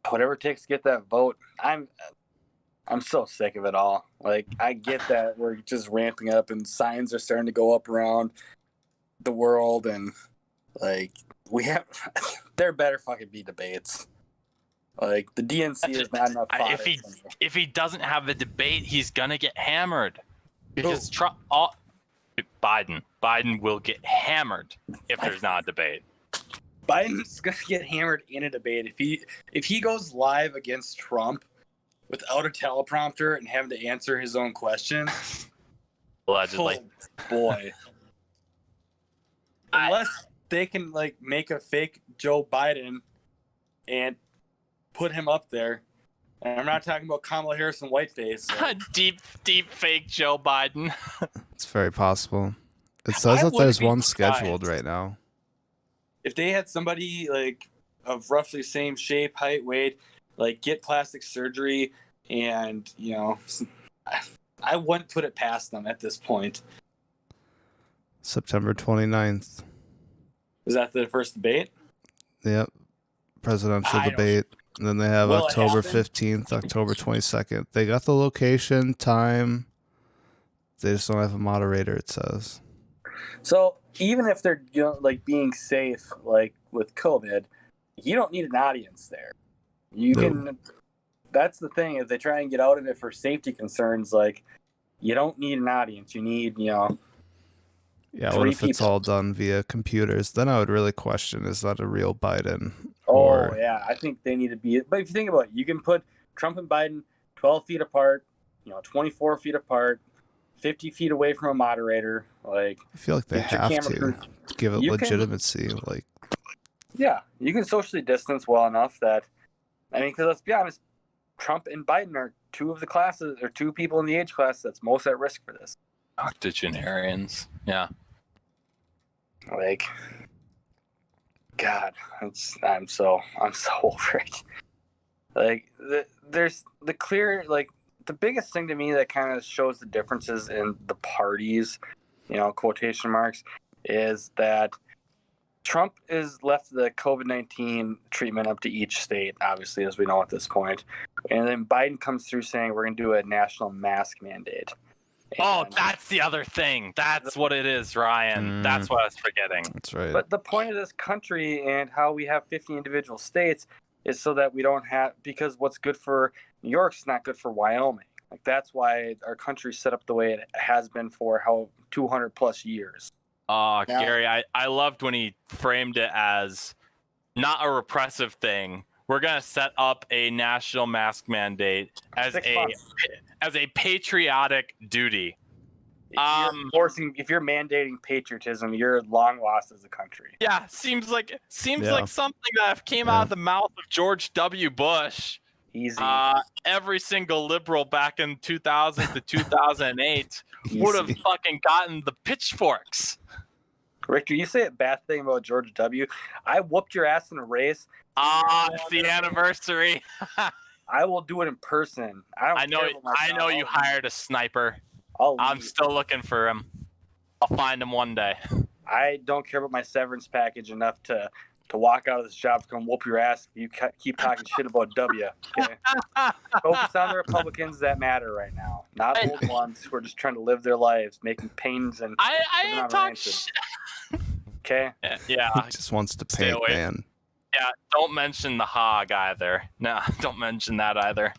whatever it takes to get that vote. I'm so sick of it all. Like, I get that we're just ramping up and signs are starting to go up around the world, and like there better fucking be debates. Like, the DNC is not enough. If he doesn't have a debate, he's gonna get hammered because Biden will get hammered if there's not a debate. Biden's gonna get hammered in a debate if he goes live against Trump without a teleprompter and having to answer his own questions. Allegedly. Oh, boy. Unless they can like make a fake Joe Biden and put him up there. And I'm not talking about Kamala Harris and whiteface. So. deep fake Joe Biden. It's very possible. It says that there's one scheduled right now. If they had somebody like of roughly same shape, height, weight, like get plastic surgery, and I wouldn't put it past them at this point. September 29th. Is that the first debate? Yep. Presidential debate. And then they have October 15th, October 22nd. They got the location, time. They just don't have a moderator, it says. So even if they're like being safe, like with COVID, you don't need an audience there. You can. That's the thing. If they try and get out of it for safety concerns, like, you don't need an audience. You need, Yeah, what Three if it's people. all done via computers? Then I would really question, is that a real Biden? Oh yeah, I think they need to be. But if you think about it, you can put Trump and Biden 12 feet apart, 24 feet apart, 50 feet away from a moderator. Like, I feel like they get your have camera crew. to give it You can, legitimacy. Like, yeah, you can socially distance well enough that, I mean, because let's be honest, Trump and Biden are two of the classes, or two people in the age class that's most at risk for this. Octogenarians. Yeah. Like, God, I'm so over it. Like, there's the clear, like, the biggest thing to me that kind of shows the differences in the parties, quotation marks, is that Trump is left the COVID-19 treatment up to each state, obviously, as we know at this point. And then Biden comes through saying we're going to do a national mask mandate. Oh, And that's the other thing. That's what it is, Ryan. That's what I was forgetting. that's right. But the point of this country and how we have 50 individual states is so that we don't have, because what's good for New York's not good for Wyoming. Like, that's why our country's set up the way it has been for 200 plus years. Oh, Now- Gary, I loved when he framed it as not a repressive thing. We're gonna set up a national mask mandate as 6 months. a patriotic duty. If you're mandating patriotism, you're long lost as a country. Yeah, seems like Yeah. something that came out of the mouth of George W. Bush. Easy. Every single liberal back in 2000 to 2008 Easy. would have fucking gotten the pitchforks. Richter, you say a bad thing about George W. I whooped your ass in a race. It's the anniversary. I will do it in person. I know you hired a sniper. I'm still looking for him. I'll find him one day. I don't care about my severance package enough to walk out of this job to come whoop your ass if you keep talking shit about W. Okay? Focus on the Republicans that matter right now, not old ones who are just trying to live their lives, making pains and. I ain't talking shit. Okay. Yeah. He just wants to Stay paint, away. man. Yeah. Don't mention the hog either. No, don't mention that either.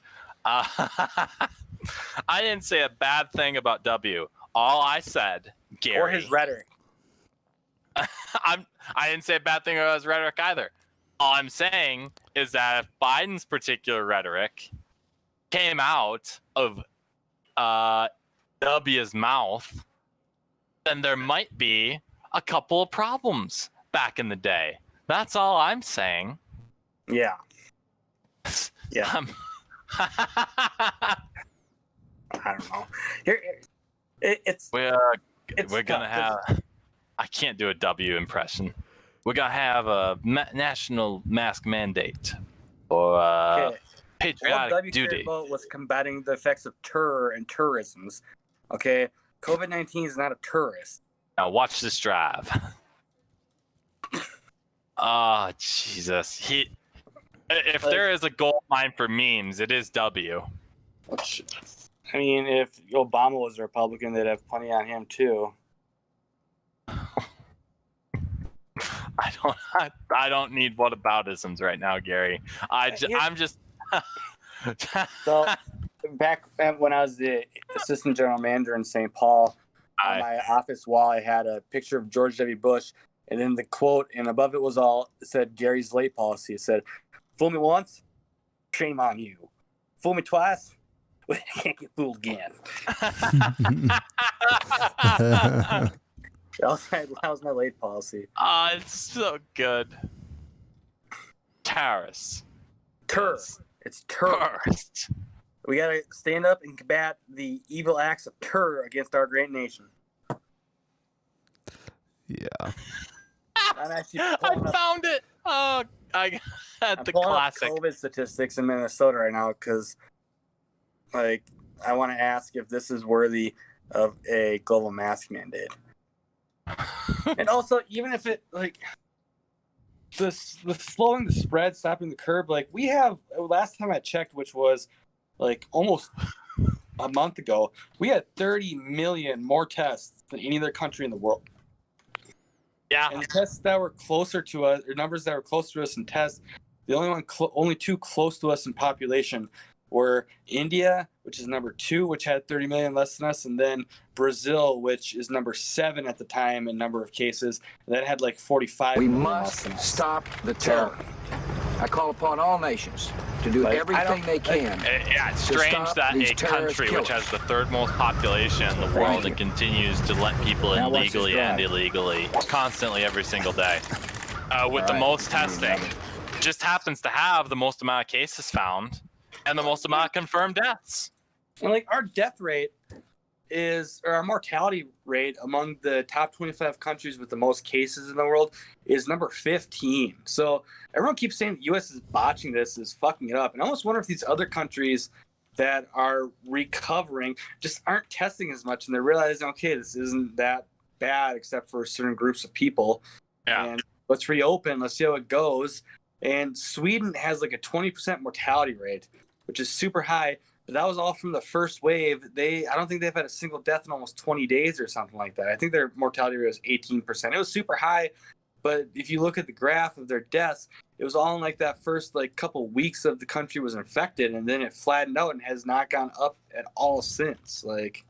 I didn't say a bad thing about W. All I said, Gary, Or his rhetoric. I didn't say a bad thing about his rhetoric either. All I'm saying is that if Biden's particular rhetoric came out of W's mouth, then there might be a couple of problems back in the day. That's all I'm saying. Yeah. Yeah. I don't know. We're gonna have. I can't do a W impression. We're gonna have a national mask mandate or patriotic all W duty. cared about was combating the effects of terror and tourisms. Okay, COVID-19 is not a tourist. Now watch this drive. Oh Jesus! If there is a gold mine for memes, it is W. I mean, if Obama was a Republican, they'd have plenty on him too. I don't need whataboutisms right now, Gary. I'm just. So back when I was the assistant general manager in St. Paul, on my office wall, I had a picture of George W. Bush, and then the quote, and above it said Gary's late policy. It said, "Fool me once, shame on you. Fool me twice, well, I can't get fooled again." That was my late policy. It's so good. Terrorists. It's terrorists. We gotta stand up and combat the evil acts of terror against our great nation. Yeah. I found it. Oh, I had the classic. COVID statistics in Minnesota right now because, I want to ask if this is worthy of a global mask mandate. And also, even if it the slowing the spread, stopping the curve, we have, last time I checked, which was almost a month ago, we had 30 million more tests than any other country in the world. Yeah. And tests that were closer to us, or numbers that were closer to us in tests, the only two close to us in population were India, which is number 2, which had 30 million less than us, and then Brazil, which is number 7 at the time in number of cases, that had like 45 We million must less than us. stop the terror. I call upon all nations to do everything they can. Yeah, it's strange that a country which has the 3rd most population in the world and continues to let people in legally and illegally constantly every single day with the most testing just happens to have the most amount of cases found and the most amount of confirmed deaths. And like our death rate or our mortality rate among the top 25 countries with the most cases in the world is number 15. So everyone keeps saying the U.S. is botching this, is fucking it up. And I almost wonder if these other countries that are recovering just aren't testing as much, and they're realizing, okay, this isn't that bad except for certain groups of people. Yeah. And let's reopen. Let's see how it goes. And Sweden has like a 20% mortality rate, which is super high. But that was all from the first wave. I don't think they've had a single death in almost 20 days or something like that. I think their mortality rate was 18%. It was super high, but if you look at the graph of their deaths, it was all in like that first like couple weeks of the country was infected, and then it flattened out and has not gone up at all since. Like,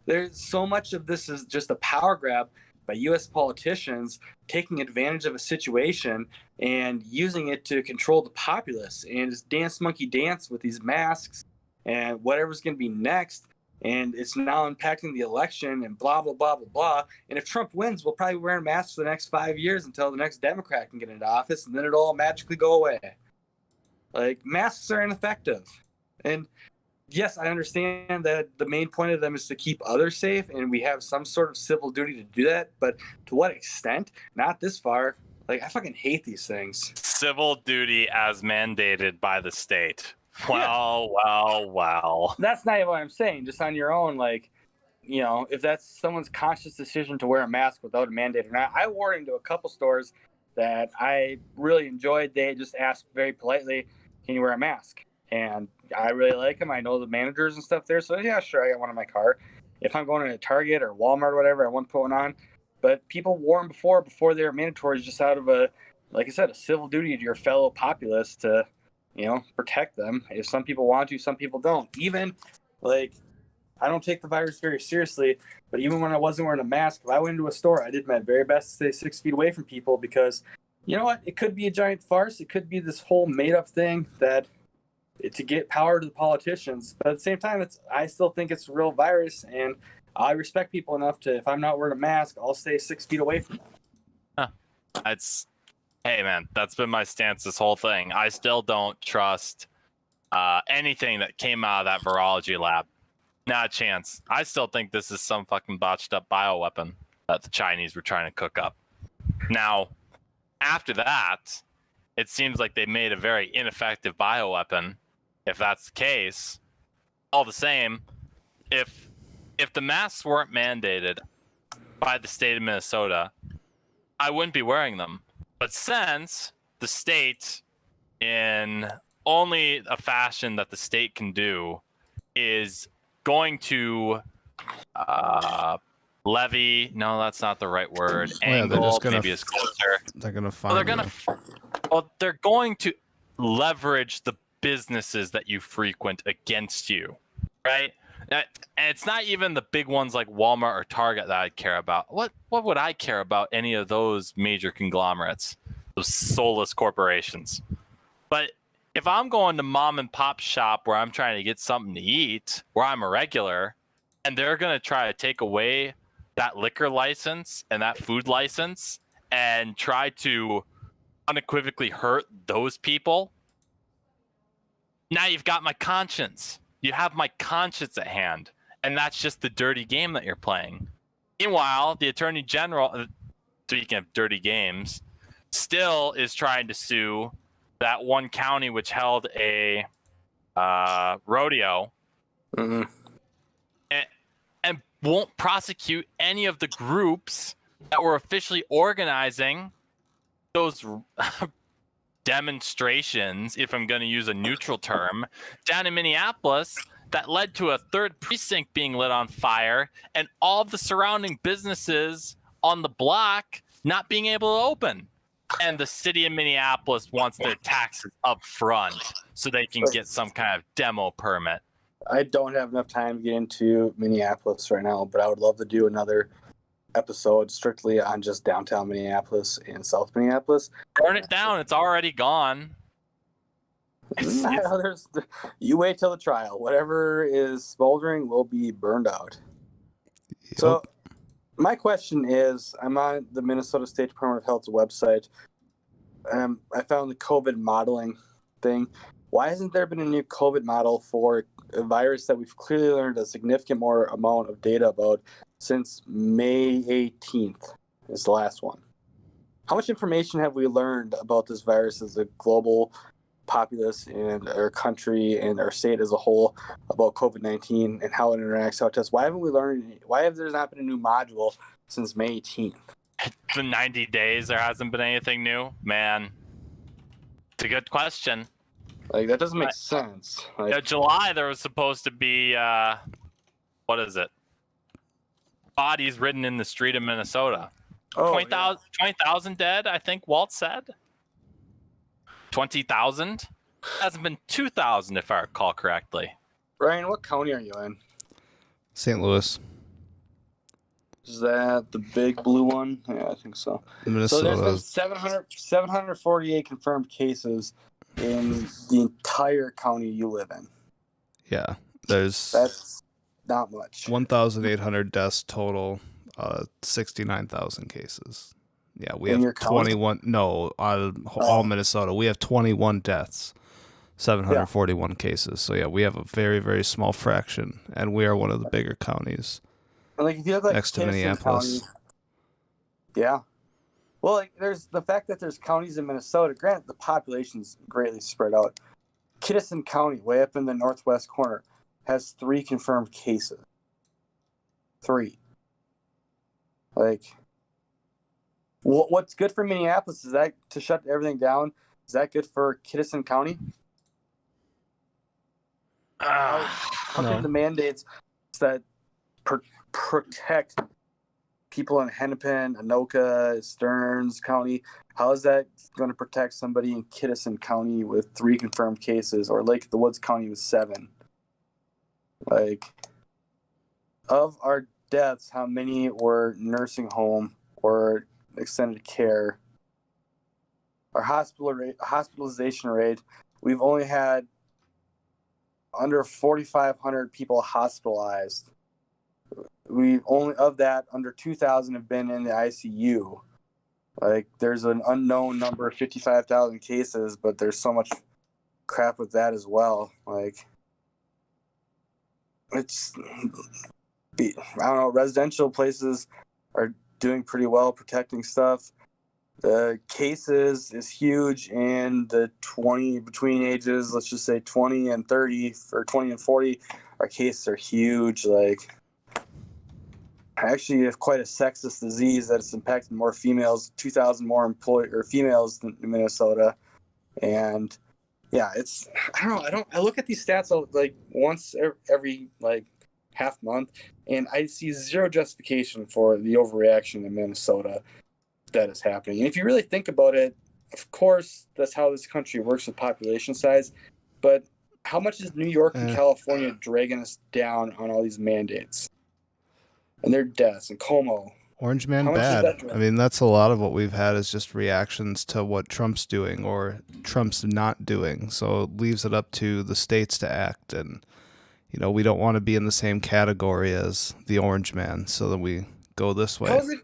there's so much of this is just a power grab by U.S. politicians taking advantage of a situation and using it to control the populace and just dance monkey dance with these masks and whatever's going to be next. And it's now impacting the election and blah, blah, blah, blah, blah. And if Trump wins, we'll probably wear masks for the next 5 years until the next Democrat can get into office, and then it'll all magically go away. Like, masks are ineffective. And yes, I understand that the main point of them is to keep others safe, and we have some sort of civil duty to do that. But to what extent? Not this far. Like, I fucking hate these things. Civil duty as mandated by the state. Well. That's not even what I'm saying. Just on your own, like, you know, if that's someone's conscious decision to wear a mask without a mandate or not. I wore it into a couple stores that I really enjoyed. They just asked very politely, can you wear a mask? And I really like them. I know the managers and stuff there. So, yeah, sure, I got one in my car. If I'm going to Target or Walmart or whatever, I want to put one on. But people wore them before they were mandatory, just out of like I said, a civil duty to your fellow populace to, you know, protect them. If some people want to, some people don't. Even, like, I don't take the virus very seriously, but even when I wasn't wearing a mask, if I went into a store, I did my very best to stay 6 feet away from people because, you know what, it could be a giant farce. It could be this whole made-up thing that to get power to the politicians. But at the same time, I still think it's a real virus, and I respect people enough to, if I'm not wearing a mask, I'll stay 6 feet away from them. Hey, man, that's been my stance this whole thing. I still don't trust anything that came out of that virology lab. Not a chance. I still think this is some fucking botched up bioweapon that the Chinese were trying to cook up. Now, after that, it seems like they made a very ineffective bioweapon. If that's the case, all the same, if the masks weren't mandated by the state of Minnesota, I wouldn't be wearing them. But since the state, in only a fashion that the state can do, is going to levy, no, that's not the right word, angle, maybe it's closer. They're going to find they're going to leverage the businesses that you frequent against you, right? And it's not even the big ones like Walmart or Target that I care about. What would I care about any of those major conglomerates, those soulless corporations? But if I'm going to mom and pop shop where I'm trying to get something to eat, where I'm a regular, and they're going to try to take away that liquor license and that food license and try to unequivocally hurt those people, now you've got my conscience. You have my conscience at hand, and that's just the dirty game that you're playing. Meanwhile, the Attorney General, speaking of dirty games, still is trying to sue that one county which held a rodeo, and won't prosecute any of the groups that were officially organizing those demonstrations, if I'm going to use a neutral term, down in Minneapolis that led to a third precinct being lit on fire and all of the surrounding businesses on the block not being able to open. And the city of Minneapolis wants their taxes up front. so they can get some kind of demo permit. I don't have enough time to get into Minneapolis right now, but I would love to do another episode strictly on just downtown Minneapolis and South Minneapolis. Burn it down. It's already gone. You wait till the trial. Whatever is smoldering will be burned out. So my question is, I'm on the Minnesota State Department of Health's website. I found the COVID modeling thing. Why hasn't there been a new COVID model for a virus that we've clearly learned a significant more amount of data about since May 18th is the last one? How much information have we learned about this virus as a global populace and our country and our state as a whole about COVID-19 and how it interacts, how it tests? Why haven't we learned? Why have there not been a new module since May 18th? For 90 days, there hasn't been anything new, man. It's a good question. Like, that doesn't make sense. Like, Yeah, July there was supposed to be what is it? Bodies ridden in the street of Minnesota. 20,000 dead, I think Walt said. 20,000? Hasn't been 2,000 if I recall correctly. Ryan, what county are you in? St. Louis. Is that the big blue one? Yeah, I think so. Minnesota. So there's been 748 confirmed cases in the entire county you live in. Yeah, there's That's not much. 1,800 deaths total, 69,000 cases. Yeah, we In your have county? 21. No, all Minnesota. We have 21 deaths, 741 cases. So yeah, we have a very, very small fraction, and we are one of the bigger counties. And like, if you look like Next to Kinnison Minneapolis. County, yeah. Well, like, there's the fact that there's counties in Minnesota. Granted, the population's greatly spread out. Kinnison County, way up in the northwest corner, has 3 confirmed cases. 3. Like, what's good for Minneapolis is that to shut everything down. Is that good for Kinnison County? How No. can the mandates that protect people in Hennepin, Anoka, Stearns County, how is that going to protect somebody in Kinnison County with 3 confirmed cases, or Lake of the Woods County with 7? Like, of our deaths, how many were nursing home or extended care? Our hospitalization rate, we've only had under 4,500 people hospitalized. We only, of that, under 2,000 have been in the ICU. Like, there's an unknown number of 55,000 cases, but there's so much crap with that as well. Like, it's, I don't know, residential places are doing pretty well protecting stuff. The cases is huge, and the 20 between ages, let's just say 20 and 30 or 20 and 40, our cases are huge. Like, I actually have quite a sexist disease that it's impacted more females, 2,000 more females than in Minnesota. And yeah, it's, I look at these stats like once every like half month, and I see zero justification for the overreaction in Minnesota that is happening. And if you really think about it, of course, that's how this country works with population size. But how much is New York and California dragging us down on all these mandates? And their deaths, and Como. Orange Man bad. I mean, that's a lot of what we've had is just reactions to what Trump's doing or Trump's not doing. So it leaves it up to the states to act. And, you know, we don't want to be in the same category as the Orange Man. So then we go this way. How is it?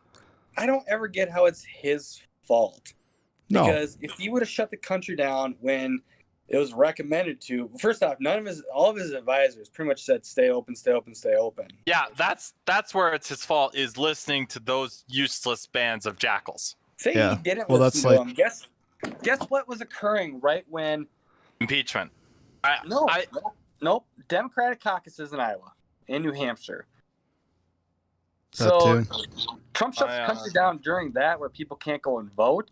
I don't ever get how it's his fault. No. Because if he would have shut the country down when it was recommended to, first off, all of his advisors pretty much said, stay open, stay open, stay open. Yeah, that's where it's his fault, is listening to those useless bands of jackals. Say he didn't listen to them. Guess what was occurring right when impeachment. Nope. Democratic caucuses in Iowa and New Hampshire. So Trump shuts the country down during that, where people can't go and vote.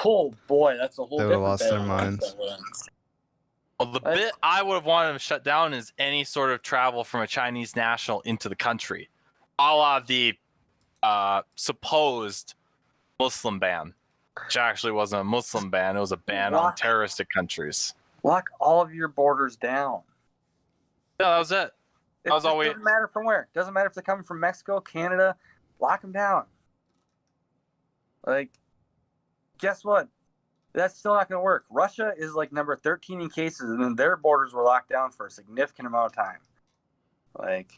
Oh boy, that's a whole they different lost their minds. Well, the bit I would have wanted to shut down is any sort of travel from a Chinese national into the country, a la the supposed Muslim ban, which actually wasn't a Muslim ban; it was a ban on terroristic countries. Lock all of your borders down. No, that was it. It was all we- doesn't matter from where. It doesn't matter if they're coming from Mexico, Canada. Lock them down. Like, guess what? That's still not going to work. Russia is like number 13 in cases, and then their borders were locked down for a significant amount of time. Like,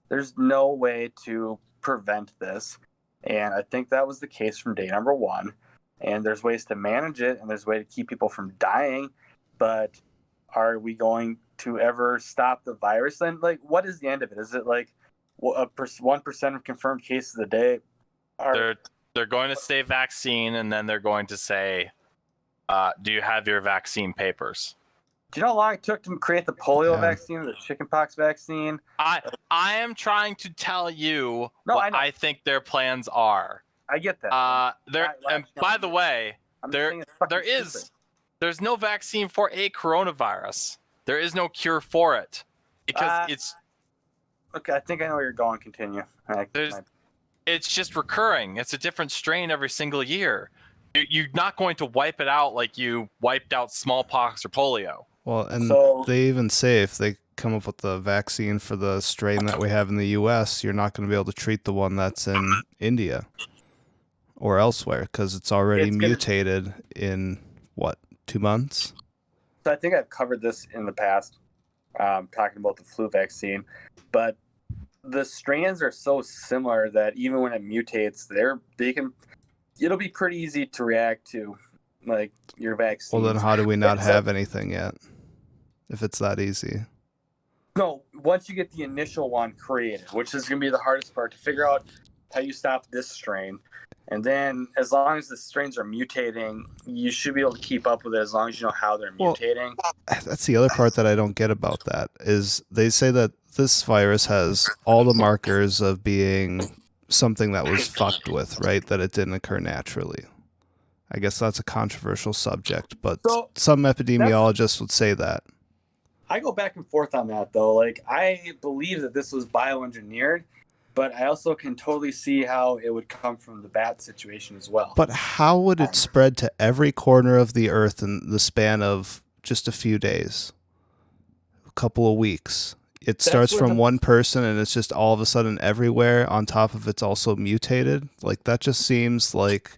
there's no way to prevent this. And I think that was the case from day number one. And there's ways to manage it, and there's a way to keep people from dying. But are we going to ever stop the virus? And, like, what is the end of it? Is it like 1% of confirmed cases a day? They're going to say vaccine, and then they're going to say, do you have your vaccine papers? Do you know how long it took to create the polio vaccine, the chickenpox vaccine? I am trying to tell you No, what I know. I think their plans are. I get that. And by the way, I'm just saying it's fucking stupid. there's no vaccine for a coronavirus. There is no cure for it because it's Okay, I think I know where you're going. Continue. it's just recurring. It's a different strain every single year. You're not going to wipe it out like you wiped out smallpox or polio. Well, and So- they even say if they come up with the vaccine for the strain that we have in the U.S., you're not going to be able to treat the one that's in India or elsewhere because it's already mutated in, 2 months? So I think I've covered this in the past, talking about the flu vaccine, but the strands are so similar that even when it mutates, it'll be pretty easy to react to, like, your vaccine. Well, then how do we not have anything yet if it's that easy? No, once you get the initial one created, which is going to be the hardest part, to figure out how you stop this strain. And then as long as the strains are mutating, you should be able to keep up with it as long as you know how they're mutating. That's the other part that I don't get about that is they say that this virus has all the markers of being something that was fucked with, right? That it didn't occur naturally. I guess that's a controversial subject, but some epidemiologists would say that. I go back and forth on that, though. Like, I believe that this was bioengineered, but I also can totally see how it would come from the bat situation as well. But how would it spread to every corner of the earth in the span of just a few days? A couple of weeks? It starts from one person and it's just all of a sudden everywhere. On top of it's also mutated. Like, that just seems like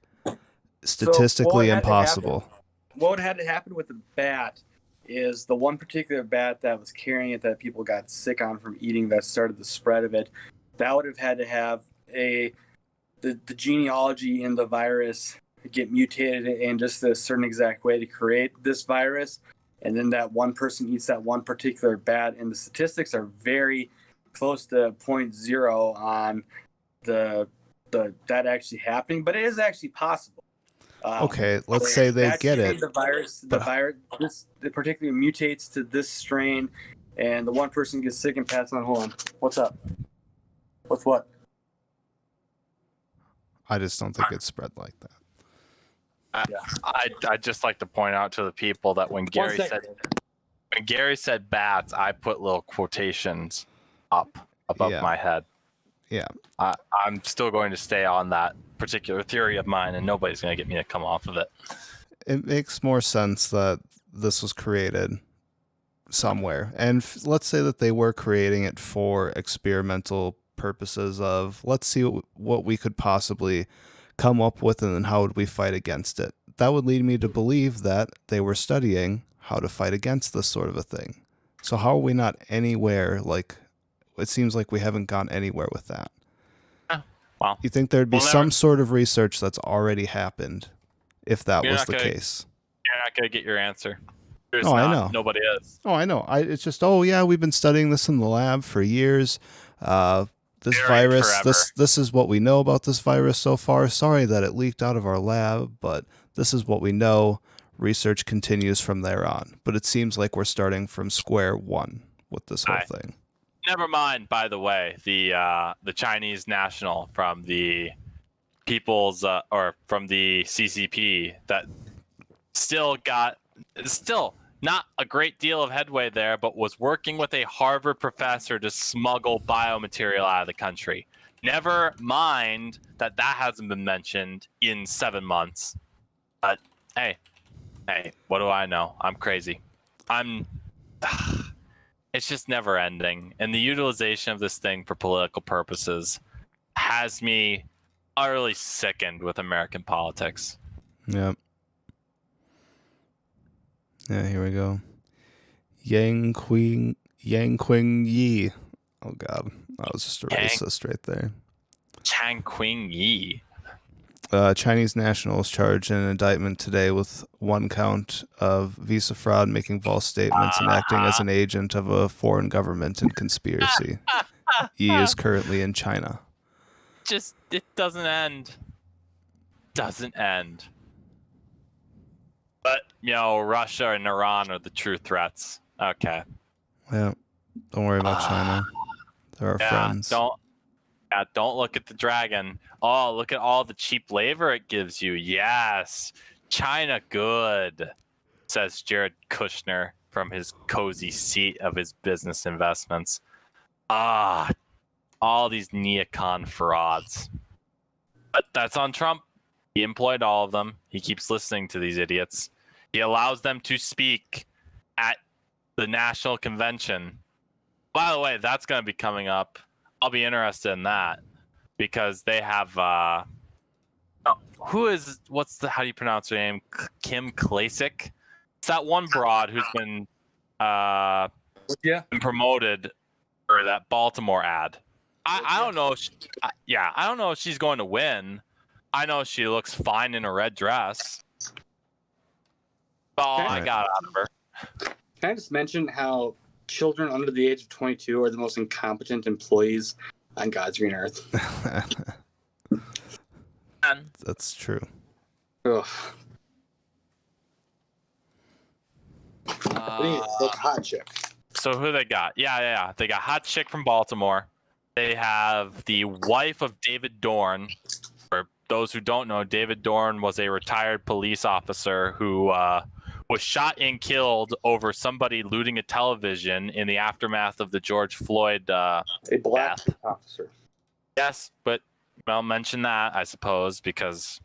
statistically impossible. What would have to happen with the bat is the one particular bat that was carrying it that people got sick on from eating that started the spread of it, that would have had to have the genealogy in the virus get mutated in just a certain exact way to create this virus. And then that one person eats that one particular bat, and the statistics are very close to 0.0 on that actually happening, but it is actually possible. Okay, let's say they get it. The virus, it particularly mutates to this strain, and the one person gets sick and passes on. Hold on, what's up? What's what? I just don't think it's spread like that. I'd just like to point out to the people that when Gary said bats, I put little quotations up above my head. Yeah. I'm still going to stay on that particular theory of mine, and nobody's going to get me to come off of it. It makes more sense that this was created somewhere. And let's say that they were creating it for experimental purposes of, let's see what we could possibly come up with, and then how would we fight against it. That would lead me to believe that they were studying how to fight against this sort of a thing. So how are we not anywhere, like, it seems like we haven't gone anywhere with that. Well, you think there'd be some sort of research that's already happened if that was the case? You're not going to get your answer. I know. Nobody is. Oh, I know. It's just, we've been studying this in the lab for years. This virus, this is what we know about this virus so far. Sorry that it leaked out of our lab, but this is what we know. Research continues from there on. But it seems like we're starting from square one with this whole thing. Never mind, by the way, the Chinese national from the People's or from the CCP that still not a great deal of headway there, but was working with a Harvard professor to smuggle biomaterial out of the country. Never mind that hasn't been mentioned in 7 months. But hey, Hey, what do I know? I'm crazy. It's just never ending. And the utilization of this thing for political purposes has me utterly sickened with American politics. Yep. Yeah, here we go. Yang Qing Yi. Oh god, that was just a racist right there. Chang Qing Yi. Chinese nationals charged in an indictment today with one count of visa fraud, making false statements, and acting as an agent of a foreign government in conspiracy. Yi is currently in China. It doesn't end. Doesn't end. But, Russia and Iran are the true threats. Okay. Yeah. Don't worry about China. They're our friends. Don't look at the dragon. Oh, look at all the cheap labor it gives you. Yes. China good, says Jared Kushner from his cozy seat of his business investments. All these neocon frauds. But that's on Trump. He employed all of them. He keeps listening to these idiots. He allows them to speak at the national convention. By the way, that's going to be coming up. I'll be interested in that because they have how do you pronounce her name? Kim Klacik. It's that one broad who's been been promoted for that Baltimore ad. I don't know. I don't know if she's going to win. I know she looks fine in a red dress. All I got out of her. Can I just mention how children under the age of 22 are the most incompetent employees on God's green earth? That's true. Ugh. Look, hot chick. So who they got? Yeah. They got hot chick from Baltimore. They have the wife of David Dorn. For those who don't know, David Dorn was a retired police officer who was shot and killed over somebody looting a television in the aftermath of the George Floyd a black death. officer. Yes, but I'll mention that, I suppose, because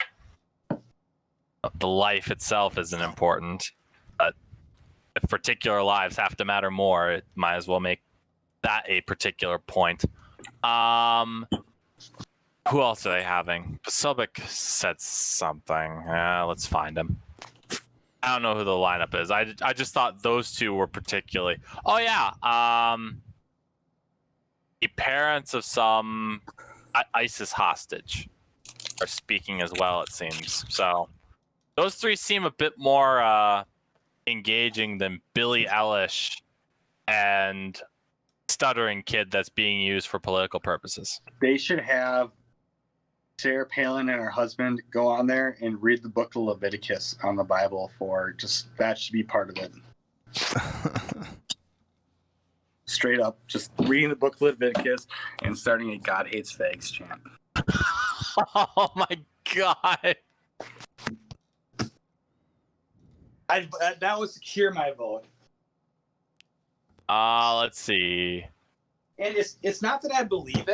the life itself isn't important. But if particular lives have to matter more, it might as well make that a particular point. Who else are they having? Posobiec said something. Let's find him. I don't know who the lineup is. I just thought those two were particularly. Oh yeah. The parents of some ISIS hostage are speaking as well, it seems. So those three seem a bit more engaging than Billie Eilish and stuttering kid that's being used for political purposes. They should have Sarah Palin and her husband go on there and read the book of Leviticus on the Bible that should be part of it. Straight up, just reading the book of Leviticus and starting a God hates fags chant. Oh my God. That would secure my vote. Let's see. And it's not that I believe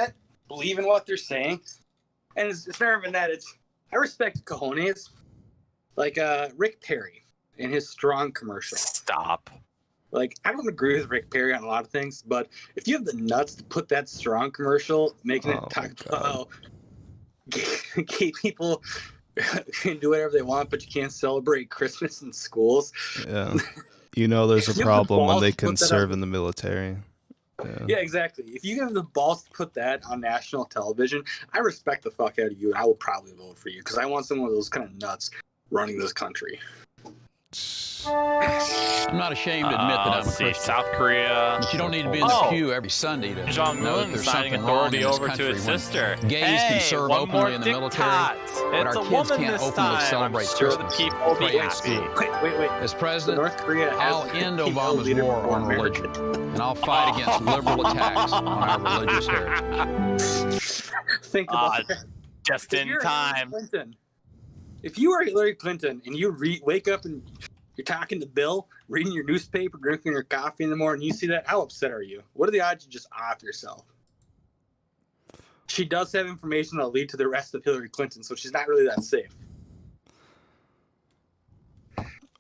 in what they're saying. And it's not even that. I respect cojones. Like Rick Perry in his Strong commercial. Stop. Like, I don't agree with Rick Perry on a lot of things, but if you have the nuts to put that Strong commercial, making it talk about how gay people can do whatever they want, but you can't celebrate Christmas in schools. Yeah. There's a problem when they can serve in the military. Yeah, exactly. If you have the balls to put that on national television, I respect the fuck out of you, and I will probably vote for you because I want some of those kind of nuts running this country. I'm not ashamed to admit that I'm a Christian. South Korea. But you don't need to be in the pew every Sunday to know that there's something wrong in this country his sister. When gays can serve openly in the military, but our kids can't openly celebrate Christmas. Wait. As president, North Korea I'll end Obama's war on religion, and I'll fight against liberal attacks on our religious heritage. Think about that. Just in time. If you are Hillary Clinton and you wake up and you're talking to Bill, reading your newspaper, drinking your coffee in the morning, you see that, how upset are you? What are the odds you just off yourself? She does have information that'll lead to the rest of Hillary Clinton, so she's not really that safe.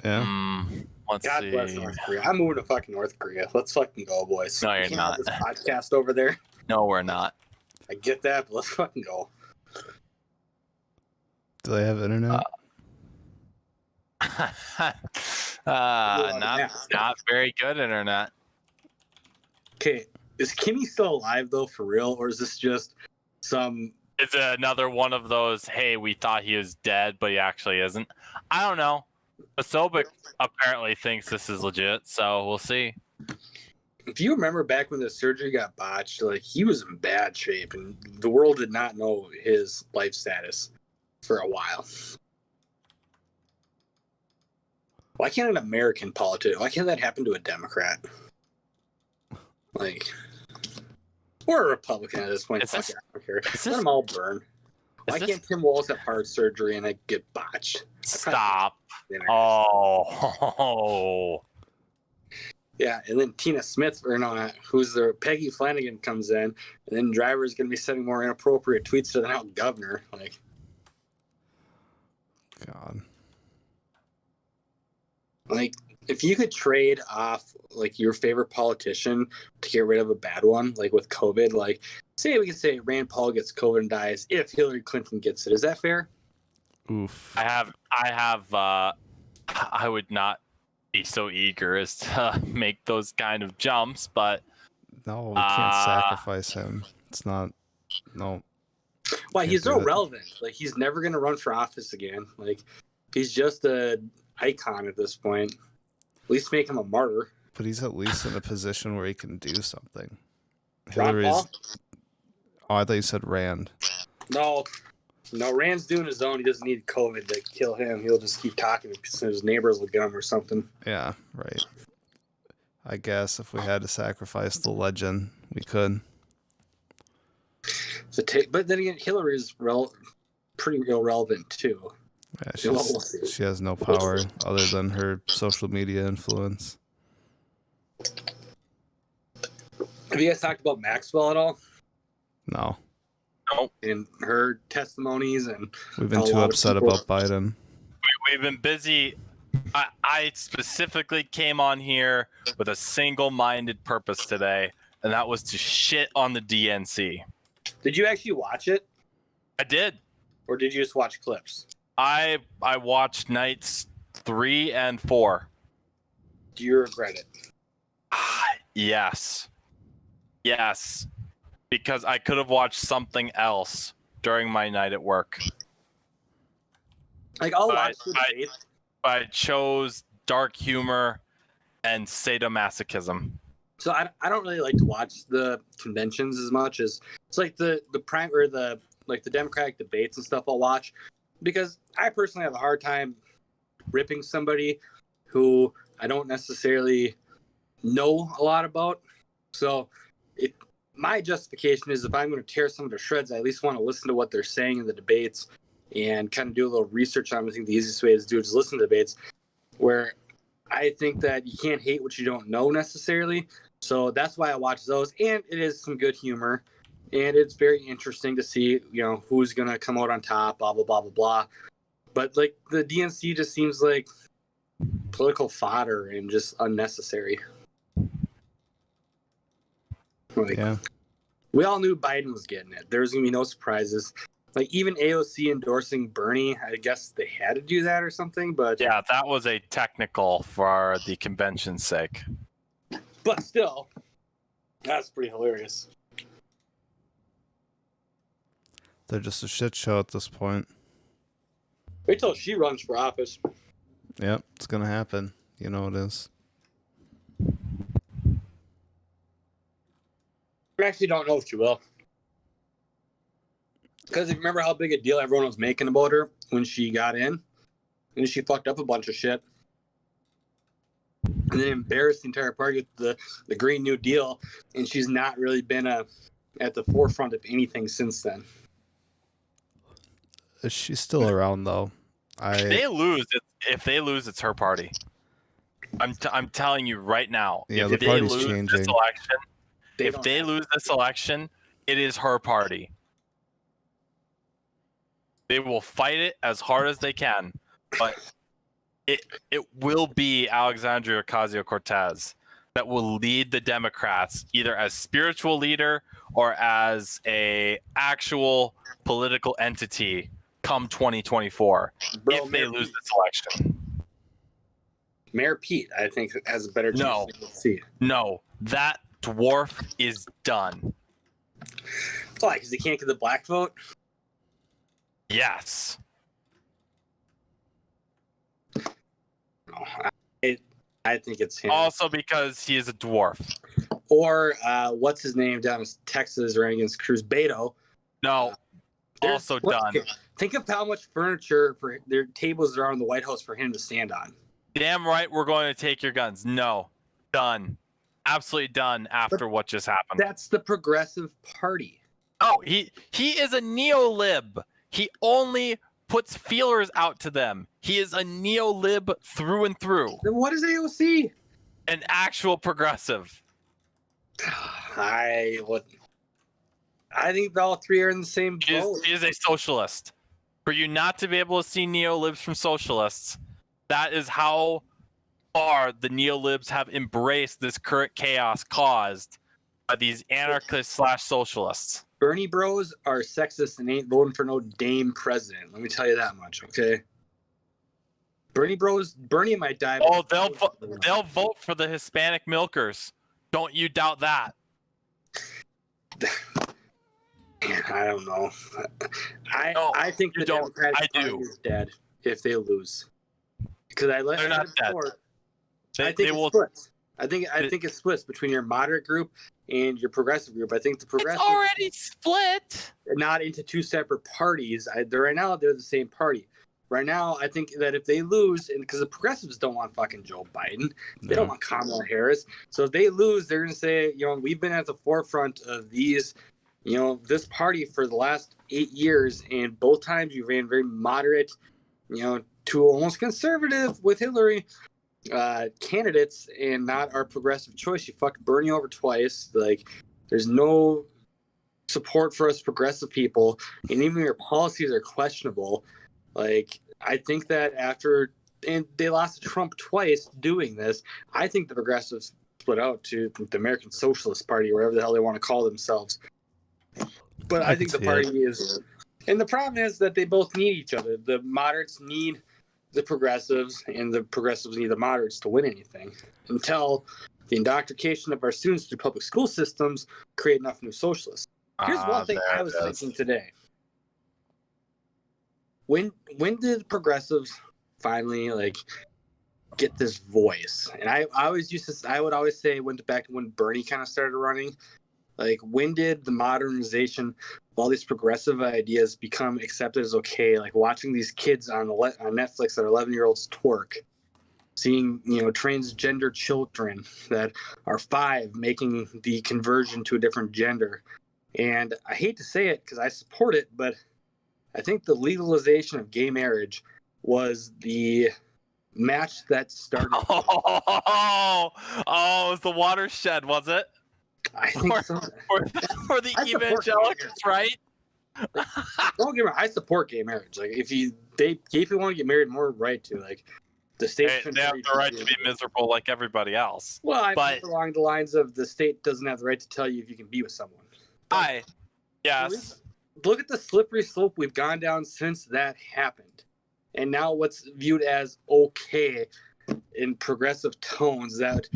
Yeah. Let's God see. bless North Korea. I'm moving to fucking North Korea. Let's fucking go, boys. No, We you're can't have not. this podcast over there. No, we're not. I get that, but let's fucking go. Do they have internet? Not very good internet. Okay, is Kimmy still alive though, for real, or is this just some? It's another one of those, hey, we thought he was dead, but he actually isn't. I don't know. Asobik apparently thinks this is legit, so we'll see. If you remember back when the surgery got botched, like he was in bad shape, and the world did not know his life status for a while. Why can't an American politician? Why can't that happen to a Democrat? Like, or a Republican at this point? Fuck it, I don't care. Let them all burn. Why can't Tim Walz have heart surgery and it get botched? Stop. Oh. Yeah, and then Tina Smith, or no, who's the Peggy Flanagan comes in, and then Driver's gonna be sending more inappropriate tweets to the now governor. Like, God. Like, if you could trade off like your favorite politician to get rid of a bad one, like with COVID, like say we could say Rand Paul gets COVID and dies if Hillary Clinton gets it. Is that fair? Oof. I would not be so eager as to make those kind of jumps, but No, we can't sacrifice him. It's not. No. Why? Can't He's do it. irrelevant. Like, he's never gonna run for office again. Like, he's just a icon at this point. At least make him a martyr. But he's at least in a position where he can do something. Ron Paul? Oh, I thought you said Rand. No, Rand's doing his own. He doesn't need COVID to kill him. He'll just keep talking because his neighbors will get him or something. Yeah, right. I guess if we had to sacrifice the legend, we could. So but then again, Hillary is pretty irrelevant too. Yeah, she has no power other than her social media influence. Have you guys talked about Maxwell at all? No. Nope. And her testimonies, and We've been too upset about Biden. We've been busy. I specifically came on here with a single-minded purpose today, and that was to shit on the DNC. Did you actually watch it, I did. or did you just watch clips? I watched nights 3 and 4. Do you regret it? Yes. Because I could have watched something else during my night at work. Like, I'll watch the debates. I chose dark humor and sadomasochism. So I don't really like to watch the conventions as much as it's like the prime or the Democratic debates and stuff I'll watch, because I personally have a hard time ripping somebody who I don't necessarily know a lot about. So my justification is if I'm going to tear someone to shreds, I at least want to listen to what they're saying in the debates and kind of do a little research on them. I think the easiest way to do it is listen to debates, where I think that you can't hate what you don't know necessarily. So that's why I watch those, and it is some good humor, and it's very interesting to see, who's going to come out on top, blah, blah, blah, blah, blah. But like the DNC just seems like political fodder and just unnecessary. Like, Yeah. we all knew Biden was getting it. There was going to be no surprises. Like, even AOC endorsing Bernie, I guess they had to do that or something. But Yeah, that was a technical for the convention's sake. But still, that's pretty hilarious. They're just a shit show at this point. Wait till she runs for office. Yep, it's gonna happen. You know it is. I actually don't know if she will. Because if you remember how big a deal everyone was making about her when she got in, and she fucked up a bunch of shit. And then embarrassed the entire party with the Green New Deal, and she's not really been at the forefront of anything since then. She's still around though. If they lose, it's her party. I'm telling you right now. Yeah, if the they party's lose changing. this election, if they lose this election, it is her party. They will fight it as hard as they can, but it will be Alexandria Ocasio-Cortez that will lead the Democrats either as spiritual leader or as a actual political entity come 2024 if they lose this election. Mayor Pete, I think, has a better chance to see. No, that dwarf is done. Why? Because he can't get the black vote? Yes. I think it's him. Also because he is a dwarf. Or what's his name down in Texas running against Cruz Beto. No. Also done. Think of how much furniture for their tables are on the White House for him to stand on. Damn right we're going to take your guns. No. Done. Absolutely done after what just happened. That's the Progressive Party. Oh, he is a neo-lib. He only puts feelers out to them. He is a neo-lib through and through. Then what is AOC? An actual progressive. I think all three are in the same boat. He is a socialist. For you not to be able to see neo-libs from socialists, that is how far the neo-libs have embraced this current chaos caused by these anarchists/socialists. Bernie bros are sexist and ain't voting for no dame president. Let me tell you that much, okay? Bernie might die. Oh, they'll vote for the Hispanic milkers. Don't you doubt that. I don't know. I think the Democratic Party is dead if they lose. Because they're not dead. I think it splits. I think it splits between your moderate group and your progressive group. I think the progressive it's already split. Not into two separate parties. Right now they're the same party. Right now, I think that if they lose, and because the progressives don't want fucking Joe Biden, they don't want Kamala Harris. So if they lose, they're going to say, we've been at the forefront of these, this party for the last 8 years, and both times you ran very moderate, to almost conservative with Hillary candidates, and not our progressive choice. You fucked Bernie over twice. Like, there's no support for us progressive people, and even your policies are questionable. Like, I think that and they lost to Trump twice doing this, I think the progressives split out to the American Socialist Party, whatever the hell they want to call themselves. But I think the party is, and the problem is that they both need each other. The moderates need the progressives, and the progressives need the moderates to win anything, until the indoctrination of our students through public school systems create enough new socialists. Here's one thing I was thinking today. When did progressives finally get this voice? And I would always say went back to when Bernie kind of started running. Like, when did the modernization of all these progressive ideas become accepted as okay? Like watching these kids on Netflix that are 11-year-olds twerk, seeing transgender children that are 5 making the conversion to a different gender. And I hate to say it because I support it, but I think the legalization of gay marriage was the match that started. Oh, it was the watershed, was it? I think so. For the evangelicals, right? Don't get me wrong, I support gay marriage. Like, if gay people want to get married, more right to. Like, the state. They have the right to be miserable like everybody else. Well, I think along the lines of the state doesn't have the right to tell you if you can be with someone. Yes. Look at the slippery slope we've gone down since that happened. And now what's viewed as okay in progressive tones that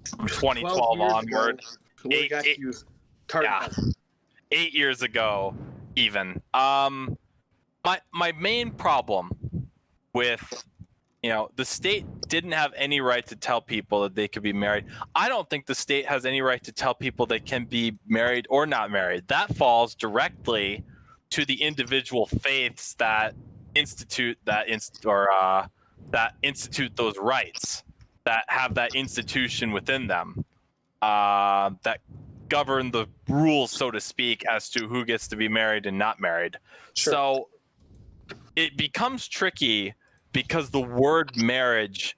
2012 onward. 8 years ago, even. My main problem with the state didn't have any right to tell people that they could be married. I don't think the state has any right to tell people they can be married or not married. That falls directly to the individual faiths that institute those rights, that have that institution within them, that govern the rules, so to speak, as to who gets to be married and not married. Sure. So it becomes tricky because the word marriage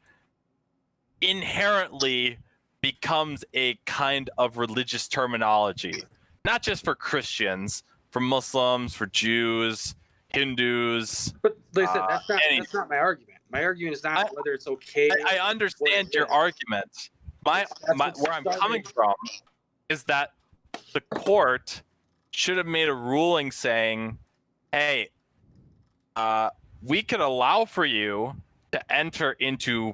inherently becomes a kind of religious terminology, not just for Christians, for Muslims, for Jews, Hindus. But listen, that's not my argument. My argument is not whether it's okay. I understand your argument. Where I'm coming from is that the court should have made a ruling saying, hey, we could allow for you to enter into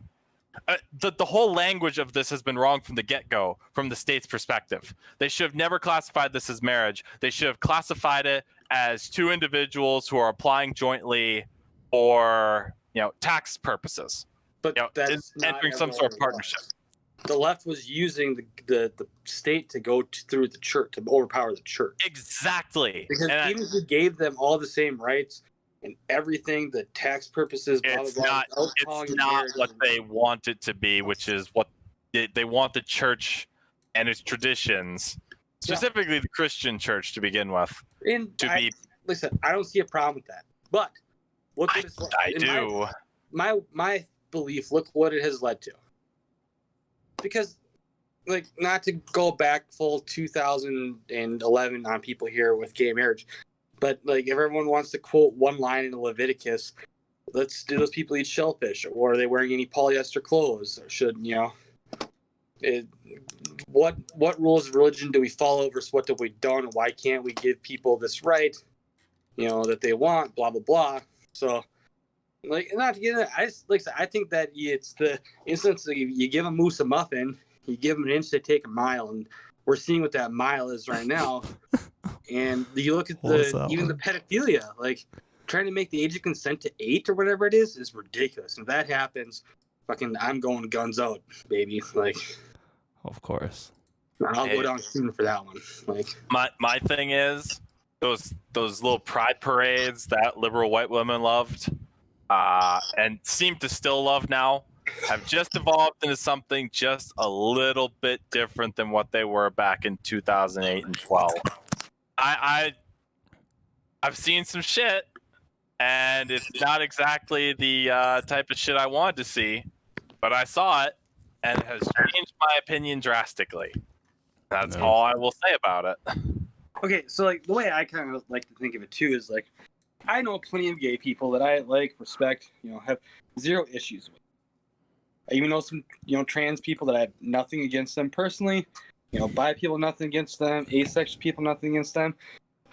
the whole language of this has been wrong from the get-go, from the state's perspective. They should have never classified this as marriage. They should have classified it as two individuals who are applying jointly for, tax purposes. But that's entering some sort of partnership. The left was using the state to go through the church, to overpower the church. Exactly. Because even if you gave them all the same rights and everything, the tax purposes, it's not what they want it to be, which is what they want the church and its traditions, specifically the Christian church to begin with, Listen, I don't see a problem with that. But I do. My belief, look what it has led to. Because, not to go back full 2011 on people here with gay marriage, but, if everyone wants to quote one line in Leviticus, do those people eat shellfish? Or are they wearing any polyester clothes? Or should, what rules of religion do we follow versus what have we done? Why can't we give people this right, that they want, blah, blah, blah. So, not to get it, I think that it's the instance that you give a moose a muffin, you give them an inch, they take a mile, and we're seeing what that mile is right now. And you look at even the pedophilia, trying to make the age of consent to 8 or whatever it is ridiculous. And if that happens, fucking, I'm going guns out, baby. Of course. I'll go down soon for that one. My thing is those little pride parades that liberal white women loved. And seem to still love now, have just evolved into something just a little bit different than what they were back in 2008 and 12. I've seen some shit, and it's not exactly the type of shit I wanted to see, but I saw it, and it has changed my opinion drastically. That's all I will say about it. Okay, so the way I kind of like to think of it too is I know plenty of gay people that I respect, have zero issues with. I even know some, trans people that I have nothing against them personally. Bi people, nothing against them. Asexual people, nothing against them.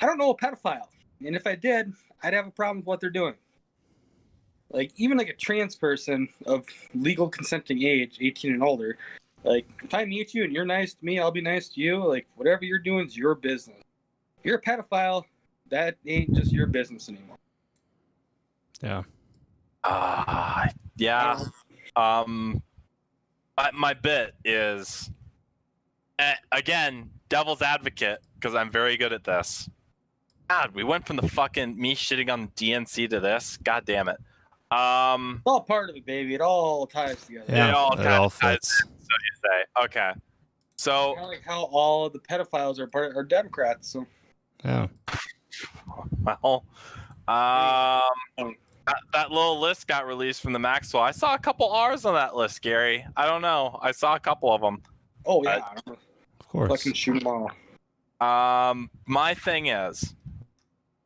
I don't know a pedophile. And if I did, I'd have a problem with what they're doing. Even a trans person of legal consenting age, 18 and older, if I meet you and you're nice to me, I'll be nice to you. Whatever you're doing is your business. If you're a pedophile, that ain't just your business anymore. Yeah. Yeah. My bit is, again, devil's advocate, because I'm very good at this. God, we went from the fucking me shitting on DNC to this. God damn it. It's all part of it, baby. It all ties together. Yeah, it all ties fits. in, so you say. Okay. So kind of like how all of the pedophiles are Democrats. So. Yeah. Well, that little list got released from the Maxwell. I saw a couple R's on that list, Gary. I don't know. I saw a couple of them. Oh yeah, of course. Fucking shoot them all. My thing is,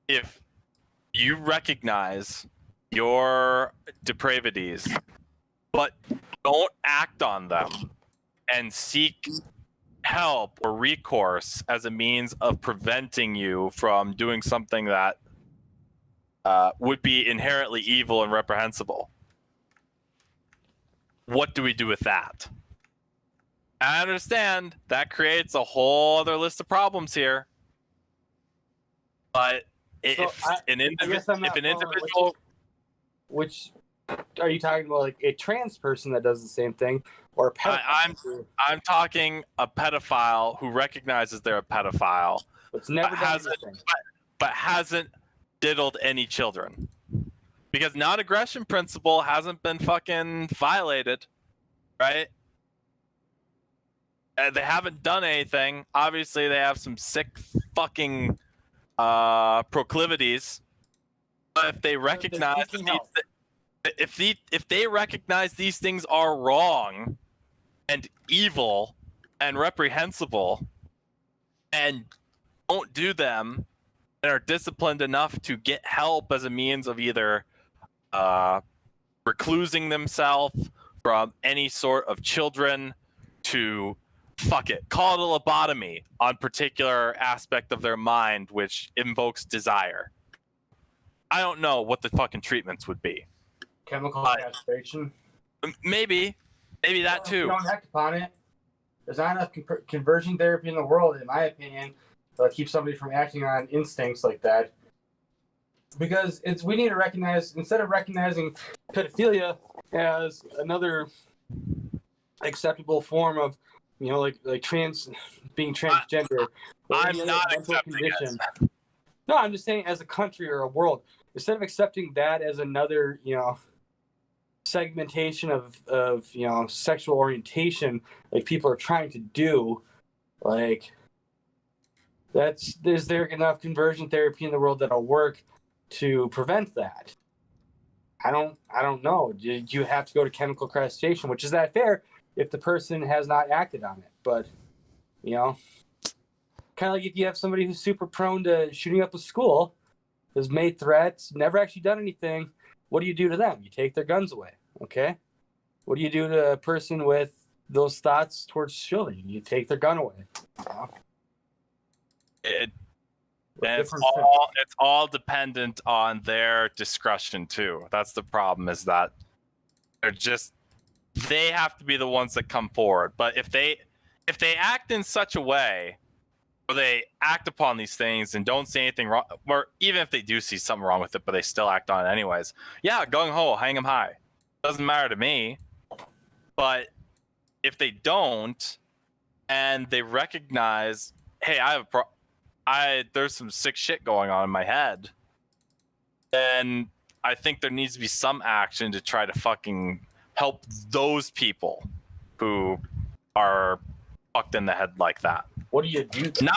if you recognize your depravities, but don't act on them and seek help or recourse as a means of preventing you from doing something that would be inherently evil and reprehensible. What do we do with that? I understand that creates a whole other list of problems here. But if an individual, which are you talking about? Like a trans person that does the same thing, or a pedophile? I'm talking a pedophile who recognizes they're a pedophile, It's never but hasn't diddled any children, because non-aggression principle hasn't been fucking violated, right? They haven't done anything. Obviously, they have some sick fucking proclivities. But if they recognize if they recognize these things are wrong and evil and reprehensible and don't do them and are disciplined enough to get help as a means of either reclusing themselves from any sort of children to fuck it, call it a lobotomy on particular aspect of their mind which invokes desire. I don't know what the fucking treatments would be. Chemical castration. Maybe that too. You don't act upon it. There's not enough conversion therapy in the world, in my opinion, to keep somebody from acting on instincts like that. Because we need to recognize, instead of recognizing pedophilia as another acceptable form of, like being transgender. I'm not accepting it. No, I'm just saying, as a country or a world, instead of accepting that as another, segmentation of sexual orientation, like people are trying to do, like is there enough conversion therapy in the world that'll work to prevent that? I don't know. You have to go to chemical castration, which is that fair if the person has not acted on it. But kind of like if you have somebody who's super prone to shooting up a school, has made threats, never actually done anything, what do you do to them? You take their guns away, okay? What do you do to a person with those thoughts towards children? You take their gun away. It's all dependent on their discretion too. That's the problem, is that they have to be the ones that come forward. But if they act in such a way, or they act upon these things and don't see anything wrong, or even if they do see something wrong with it, but they still act on it anyways, yeah, gung ho, hang them high. Doesn't matter to me. But if they don't, and they recognize, hey, there's some sick shit going on in my head, then I think there needs to be some action to try to fucking help those people who are fucked in the head like that. What do you do? Not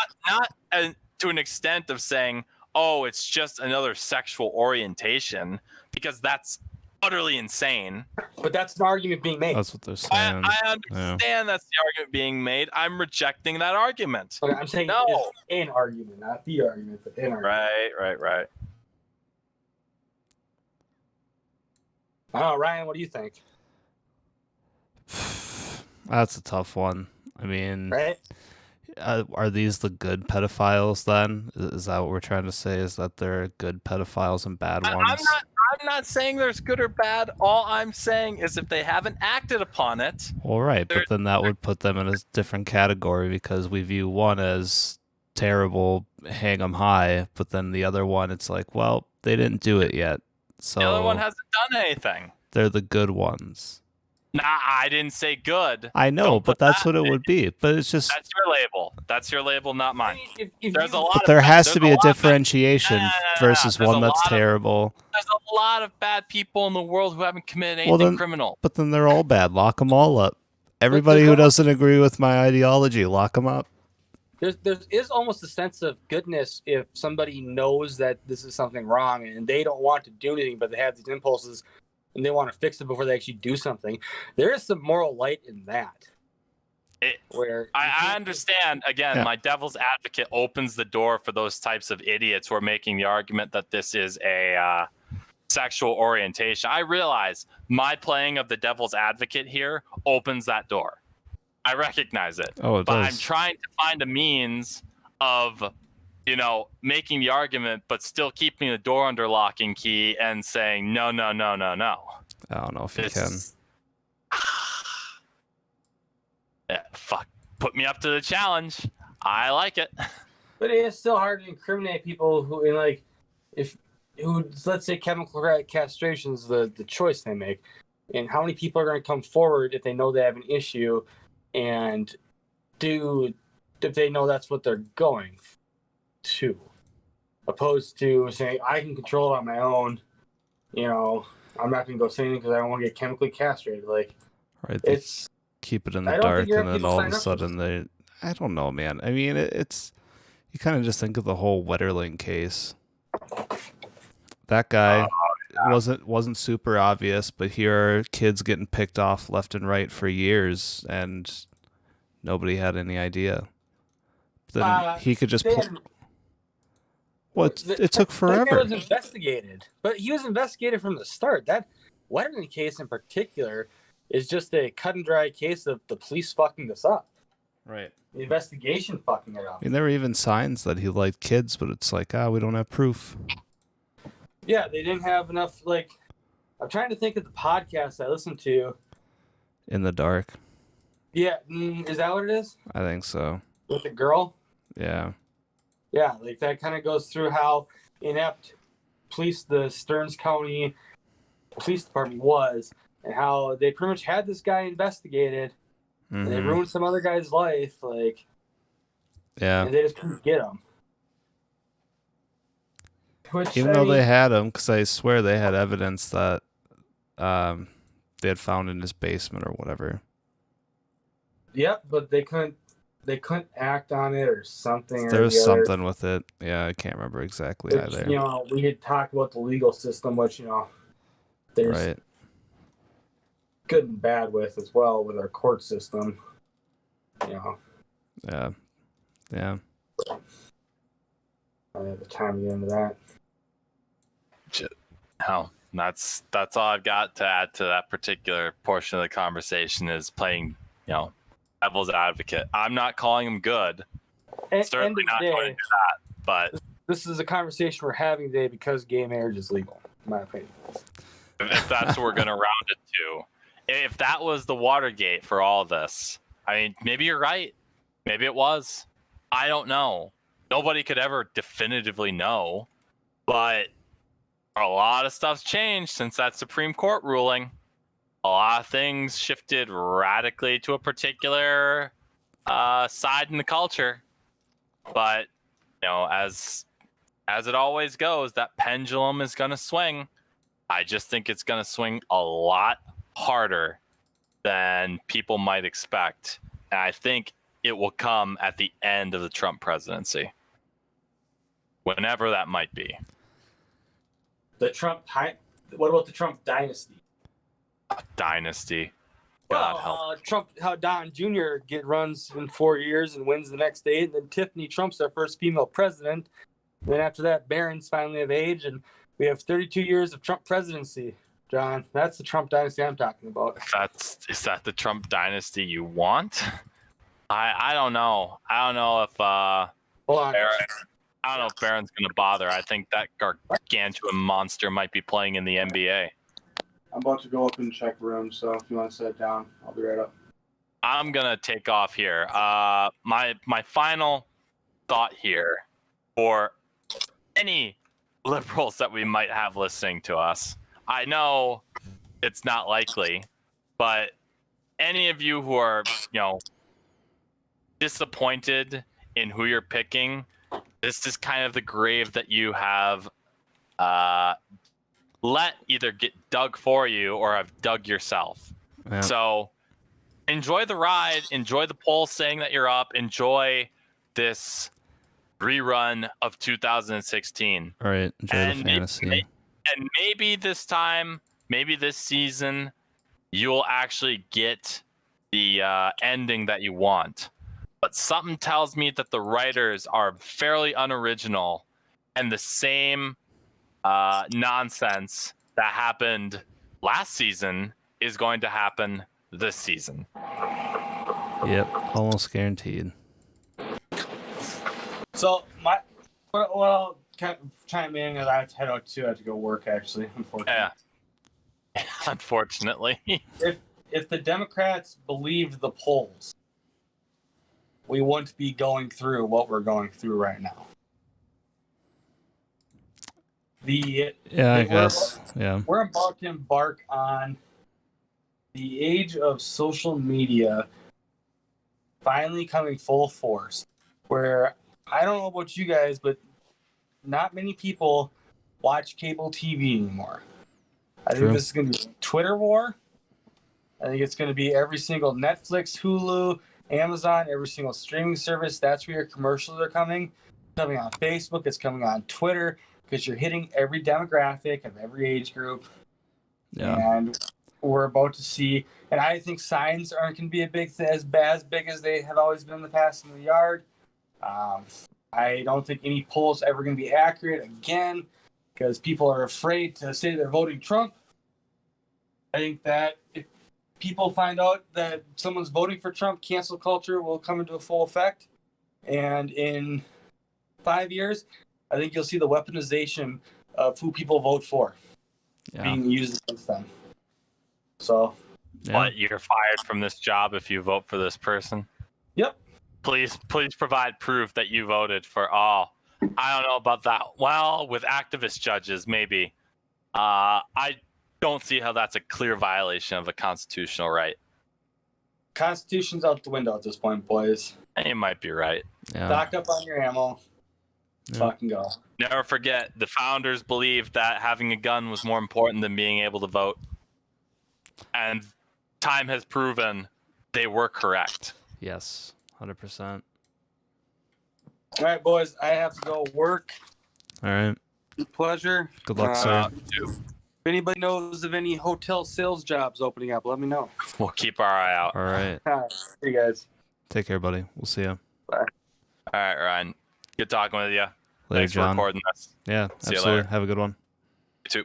to an extent of saying, oh, it's just another sexual orientation, because that's utterly insane. But that's an argument being made. That's what they're saying. I understand that's the argument being made. I'm rejecting that argument. Okay, I'm saying no. It's an argument, not the argument, but an argument. Right. Oh, Ryan, what do you think? That's a tough one. I mean, right? Are these the good pedophiles then? Is that what we're trying to say? Is that they're good pedophiles and bad ones? I'm not saying there's good or bad. All I'm saying is if they haven't acted upon it. All right, but then that would put them in a different category, because we view one as terrible, hang them high, but then the other one, it's like, well, they didn't do it yet. So the other one hasn't done anything. They're the good ones. Nah, I didn't say good. I know, but that's what it would be. But it's just that's your label. That's your label, not mine. There's a lot. But there has to be a differentiation versus one that's terrible. There's a lot of bad people in the world who haven't committed anything criminal. But then they're all bad. Lock them all up. Everybody who doesn't agree with my ideology, lock them up. There is almost a sense of goodness if somebody knows that this is something wrong and they don't want to do anything, but they have these impulses and they want to fix it before they actually do something. There is some moral light in that. I understand. Again, my devil's advocate opens the door for those types of idiots who are making the argument that this is a sexual orientation. I realize my playing of the devil's advocate here opens that door. I recognize it. Oh, it but does. I'm trying to find a means of, making the argument, but still keeping the door under lock and key and saying, no. I don't know if you can. Yeah, fuck. Put me up to the challenge. I like it. But it is still hard to incriminate people who, let's say chemical castration is the choice they make. And how many people are going to come forward if they know they have an issue and if they know that's what they're going to, opposed to saying, I can control it on my own, I'm not going to go say anything because I don't want to get chemically castrated. Like, right, it's keep it in the dark, and then all of a sudden I don't know, man. I mean, it's you kind of just think of the whole Wetterling case. That guy wasn't super obvious, but here are kids getting picked off left and right for years, and nobody had any idea. Then he could just it took forever. That guy was investigated, but he was investigated from the start. Waterman case in particular is just a cut and dry case of the police fucking this up. Right. The investigation fucking it up. I mean, there were even signs that he liked kids, but it's like, we don't have proof. Yeah, they didn't have enough, like, I'm trying to think of the podcast I listened to. In the dark. Yeah, is that what it is? I think so. With the girl? Yeah. Yeah, like that kind of goes through how inept the Stearns County Police Department was, and how they pretty much had this guy investigated, and they ruined some other guy's life, like, and they just couldn't get him. Which, Even though they had him, because I swear they had evidence that they had found in his basement or whatever. Yep, but they couldn't act on it or something. There was something with it. Yeah, I can't remember exactly either. You know, we had talked about the legal system, which, you know, there's good and bad with as well with our court system. You know. Yeah. Yeah. I don't have the time to get into that. No, that's all I've got to add to that particular portion of the conversation is playing, you know, devil's advocate. I'm not calling him good. Certainly not going to do that. But this is a conversation we're having today because gay marriage is legal, in my opinion. If that's what we're going to round it to. If that was the Watergate for all this, I mean, maybe you're right. Maybe it was. I don't know. Nobody could ever definitively know. But a lot of stuff's changed since that Supreme Court ruling. A lot of things shifted radically to a particular side in the culture. But, you know, as it always goes, that pendulum is going to swing. I just think it's going to swing a lot harder than people might expect. And I think it will come at the end of the Trump presidency. Whenever that might be. What about the Trump dynasty? Dynasty. God help. Trump, how Don Jr. runs in 4 years and wins the next 8, and then Tiffany Trump's our first female president. And then after that, Barron's finally of age, and we have 32 years of Trump presidency. John, that's the Trump dynasty I'm talking about. Is that the Trump dynasty you want? I don't know. I don't know if Hold on. I don't know if Barron's going to bother. I think that gargantuan monster might be playing in the NBA. I'm about to go up and check room, so if you want to sit down, I'll be right up. I'm going to take off here. My final thought here for any liberals that we might have listening to us. I know it's not likely, but any of you who are, you know, disappointed in who you're picking, this is kind of the grave that you have let either get dug for you or have dug yourself. Yeah. So enjoy the ride, enjoy the polls saying that you're up, enjoy this rerun of 2016. All right, enjoy the fantasy. And maybe this time, maybe this season, you'll actually get the ending that you want. But something tells me that the writers are fairly unoriginal, and the same nonsense that happened last season is going to happen this season. Yep, almost guaranteed. So what I'll kind of chime in is I have to head out too. I have to go work actually, unfortunately. Yeah. Unfortunately. If the Democrats believed the polls, we wouldn't be going through what we're going through right now. I guess. We're about to embark on the age of social media finally coming full force, where I don't know about you guys, but not many people watch cable TV anymore. I think this is going to be a Twitter war. I think it's going to be every single Netflix, Hulu, Amazon, every single streaming service. That's where your commercials are coming. It's coming on Facebook. It's coming on Twitter, because you're hitting every demographic of every age group. Yeah. And we're about to see, and I think signs aren't going to be a big thing, as big as they have always been in the past in the yard. I don't think any poll's ever going to be accurate again, because people are afraid to say they're voting Trump. I think that if people find out that someone's voting for Trump, cancel culture will come into full effect. And in 5 years, I think you'll see the weaponization of who people vote for being used against them. So, But you're fired from this job if you vote for this person. Yep. Please provide proof that you voted for all. I don't know about that. Well, with activist judges, maybe. I don't see how that's a clear violation of a constitutional right. Constitution's out the window at this point, boys. You might be right. Stock up on your ammo. Fucking go. Never forget, the founders believed that having a gun was more important than being able to vote. And time has proven they were correct. Yes, 100%. All right, boys. I have to go work. All right. Pleasure. Good luck, sir. If anybody knows of any hotel sales jobs opening up, let me know. We'll keep our eye out. All right. See you guys. Take care, buddy. We'll see you. Bye. All right, Ryan. Good talking with you. Later, Thanks John. for recording this. Yeah, See you absolutely. later. Have a good one. You too.